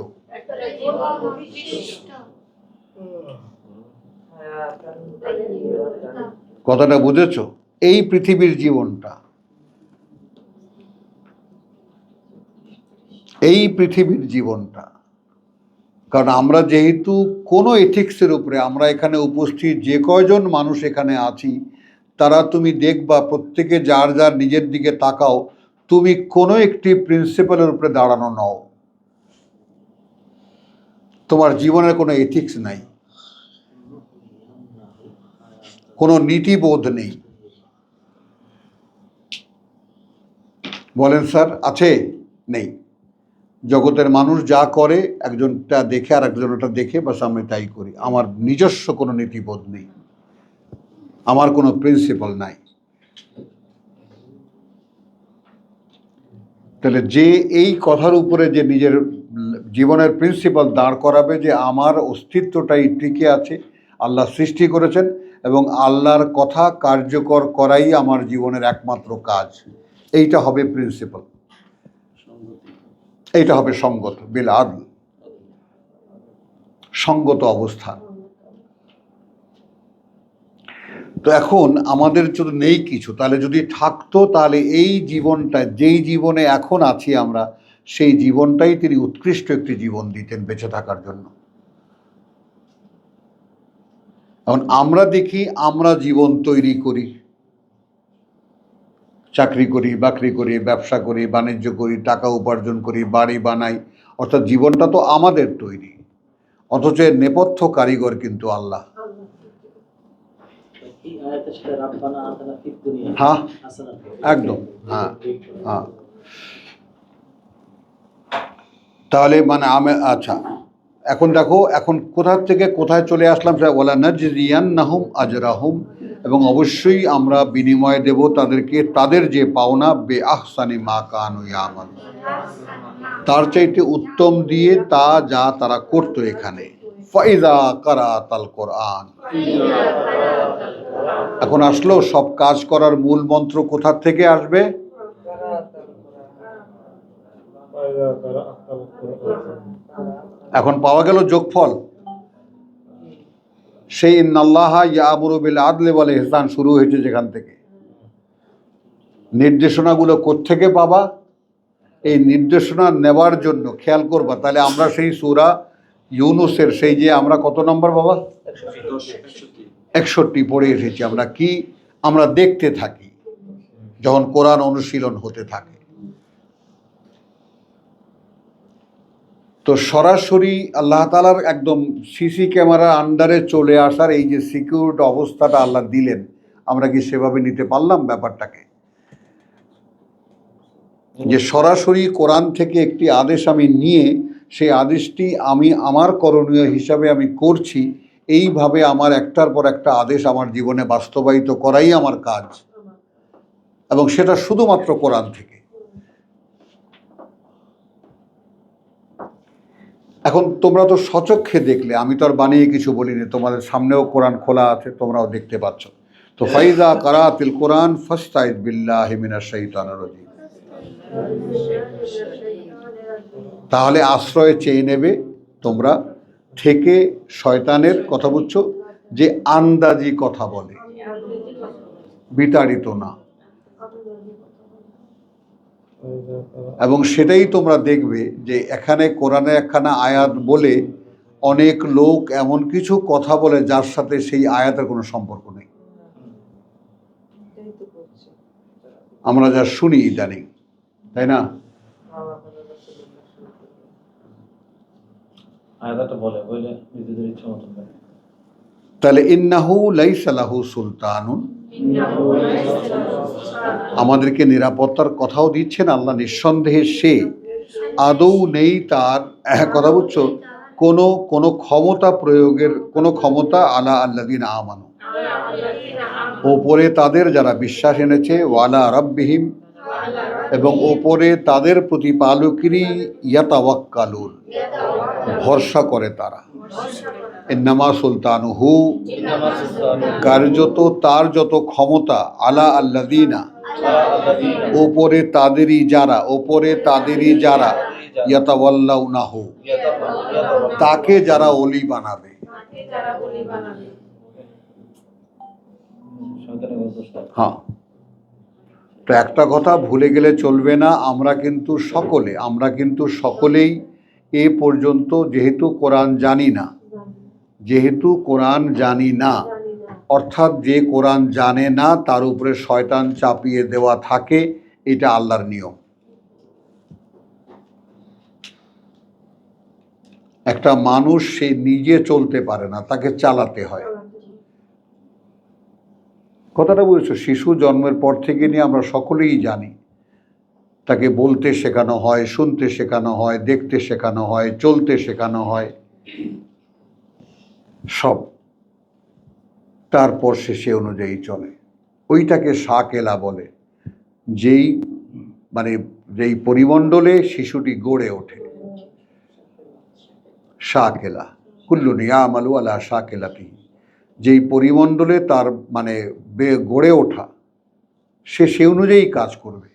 Speaker 2: কথাটা বুঝেছো? এই পৃথিবীর জীবনটা, এই পৃথিবীর জীবনটা, কারণ আমরা যেহেতু কোনো এথিক্সের উপরে, আমরা এখানে উপস্থিত যে কয়জন মানুষ এখানে আছি, তারা তুমি দেখবা প্রত্যেকে যার যার নিজের দিকে তাকাও, তুমি কোনো একটি প্রিন্সিপালের উপরে দাঁড়ানো নও, তোমার জীবনের কোনো এথিক্স নাই, কোনো নীতিবোধ নেই। বলেন স্যার, আছে? নেই। জগতের মানুষ যা করে একজনটা দেখে আর একজনটা দেখে বাস আমি তাই করি, আমার নিজস্ব কোনো নীতিবোধ নেই, আমার কোনো প্রিন্সিপাল নাই। তাহলে যে এই কথার উপরে যে নিজের জীবনের প্রিন্সিপাল দাঁড় করাবে যে আমার অস্তিত্বটাই টিকে আছে, আল্লাহ সৃষ্টি করেছেন এবং আল্লাহর কথা কার্যকর করাই আমার জীবনের একমাত্র কাজ, এইটা হবে প্রিন্সিপাল, এইটা হবে সঙ্গত বিল আদল, সঙ্গত অবস্থান। তো এখন আমাদের যদি নেই কিছু, তাহলে যদি থাকতো, তাহলে এই জীবনটা, যেই জীবনে এখন আছি আমরা, সেই জীবনটাই তিনি উৎকৃষ্ট একটি জীবন দিতেন বেঁচে থাকার জন্য। এখন আমরা দেখি, আমরা জীবন তৈরি করি, চাকরি করি, বাকরি করি, ব্যবসা করি, বাণিজ্য করি, টাকা উপার্জন করি, বাড়ি বানাই, অর্থাৎ জীবনটা তো আমাদের তৈরি, অথচ এর নেপথ্য কারিগর কিন্তু আল্লাহ। হ্যাঁ, একদম, হ্যাঁ হ্যাঁ। তাহলে মানে আমি, আচ্ছা এখন দেখো, এখন কোথা থেকে কোথায় চলে আসলাম, সেটা ওয়ালা নাজজিয়ান্নাহুম আজরাহুম, এবং অবশ্যই আমরা বিনিময় দেব তাদেরকে তাদের যে পাওনা, বিআহসানি মা কানু ইয়ামালুন, তার চাইতে উত্তম দিয়ে তা যা তারা করতো এখানে। ফাইযা কারাতাল কোরআন, এখন আসলো সব কাজ করার মূল মন্ত্র কোথা থেকে আসবে? এখন পাওয়া গেল যোগফল, সেই ইন্নাল্লাহা ইয়ামুরু বিল আদলি ওয়াল ইহসান শুরু হয়েছে যেখান থেকে। নির্দেশনাগুলো কোত্থেকে পাবা? এই নির্দেশনা নেওয়ার জন্য খেয়াল করবা, তাহলে আমরা সেই সূরা ইউনুসের সেই যে আমরা কত নম্বর বাবা, 61 পড়ে এসেছি আমরা। কি আমরা দেখতে থাকি যখন কোরআন অনুশীলন হতে থাকে, তো সরাসরি আল্লাহ তাআলার একদম সিসি ক্যামেরার আন্ডারে চলে আসার এই যে সিকিউরড অবস্থাটা আল্লাহ দিলেন, আমরা কি সেভাবে নিতে পারলাম ব্যাপারটাকে? যে সরাসরি কোরআন থেকে একটি আদেশ আমি নিয়ে সেই আদেশটি আমি আমার করণীয় হিসাবে আমি করছি, এইভাবে আমার একটার পর একটা আদেশ আমার জীবনে বাস্তবায়িত করাই আমার কাজ, এবং সেটা শুধুমাত্র কোরআন থেকে। এখন তোমরা তো সচক্ষে দেখলে, আমি তো আর বানিয়ে কিছু বলিনি, তোমাদের সামনেও কোরআন খোলা আছে, তোমরাও দেখতে পাচ্ছ। তো ফাইজা কারাতিল কোরআন ফাস্তাইজ বিল্লাহি মিনাশ শাইতানির রাজিম, তাহলে আশ্রয় চেয়ে নেবে তোমরা থেকে শয়তানের, কথা বুঝছো, যে আন্দাজি কথা বলে, বিতাড়িত না। এবং সেটাই তোমরা দেখবে যে এখানে কোরআনে একখানা আয়াত বলে অনেক লোক এমন কিছু কথা বলে যার সাথে সেই আয়াতের কোনো সম্পর্ক নেই।
Speaker 1: এটাই তো করছে।
Speaker 2: আমরা যা শুনি ইদানিং, তাই না?
Speaker 3: আয়াতটা বলে বলে নিজেদের ইচ্ছা মতন করে।
Speaker 2: তাহলে ইন্নাহু লাইসা লাহু সুলতানুন, আমাদেরকে নিরাপত্তার কথাও দিচ্ছেন আল্লাহ। নিঃসন্দেহে সে আদৌ নেই তার, কথা বুঝছো, কোনো কোনো ক্ষমতা প্রয়োগের কোনো ক্ষমতা আলা আল্লাযিনা আমানু, ওপরে তাদের যারা বিশ্বাস এনেছে, ওয়ালা রাব্বিহিম, এবং ওপরে তাদের প্রতিপালকেরই ইয়াতাওয়াক্কালুন, ভরসা করে তারা। ইন্নামা সুলতানুহু, কার্যত তার যত ক্ষমতা, আলা আল্লাযিনা, ওপরে তাদেরই যারা, ওপরে তাদেরই যারা, ইয়াতাওয়াল্লাউনাহু, তাকে যারা ওলি বানাবে। হ্যাঁ, তো একটা কথা ভুলে গেলে চলবে না, আমরা কিন্তু সকলেই এ পর্যন্ত যেহেতু কোরআন জানি না, অর্থাৎ যে কোরআন জানে না তার উপরে শয়তান চাপিয়ে দেওয়া থাকে, এটা আল্লাহর নিয়ম। একটা মানুষ সে নিজে চলতে পারে না, তাকে চালাতে হয়। কথাটা বুঝেছো? শিশু জন্মের পর থেকে নিয়ে আমরা সকলেই জানি, তাকে বলতে শেখানো হয়, শুনতে শেখানো হয়, দেখতে শেখানো হয়, চলতে শেখানো হয়, সব। তারপর সে অনুযায়ী চলে। ওইটাকে শাকেলা বলে, যেই পরিমণ্ডলে শিশুটি গড়ে ওঠে। শাকেলা, কুল্লুন ইয়ামালু আলা শাকেলাতিহি, যেই পরিমণ্ডলে তার গড়ে ওঠা, সে অনুযায়ী কাজ করবে।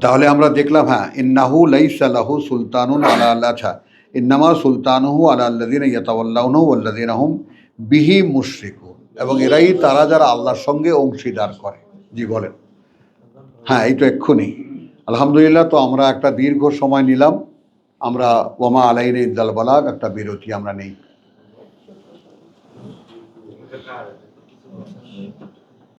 Speaker 2: তাহলে আমরা দেখলাম, হ্যাঁ, ইন্নাহু লাইসা লাহু সুলতানুন আলা আল্লাহ, ইন্নামা সুলতানুহু আলা আল্লাযিনা ইয়াতাওয়াল্লাউনাহু ওয়াল্লাযিনা হুম বিহি মুশরিকুন, এবং এরাই তারা যারা আল্লাহর সঙ্গে অংশীদার করে। জি বলেন। হ্যাঁ, এই তো এক্ষুনি আলহামদুলিল্লাহ। তো আমরা একটা দীর্ঘ সময় নিলাম, আমরা ওয়ামা আলাইনা ইল্লাল বালাগ, একটা বিরতি আমরা নেই।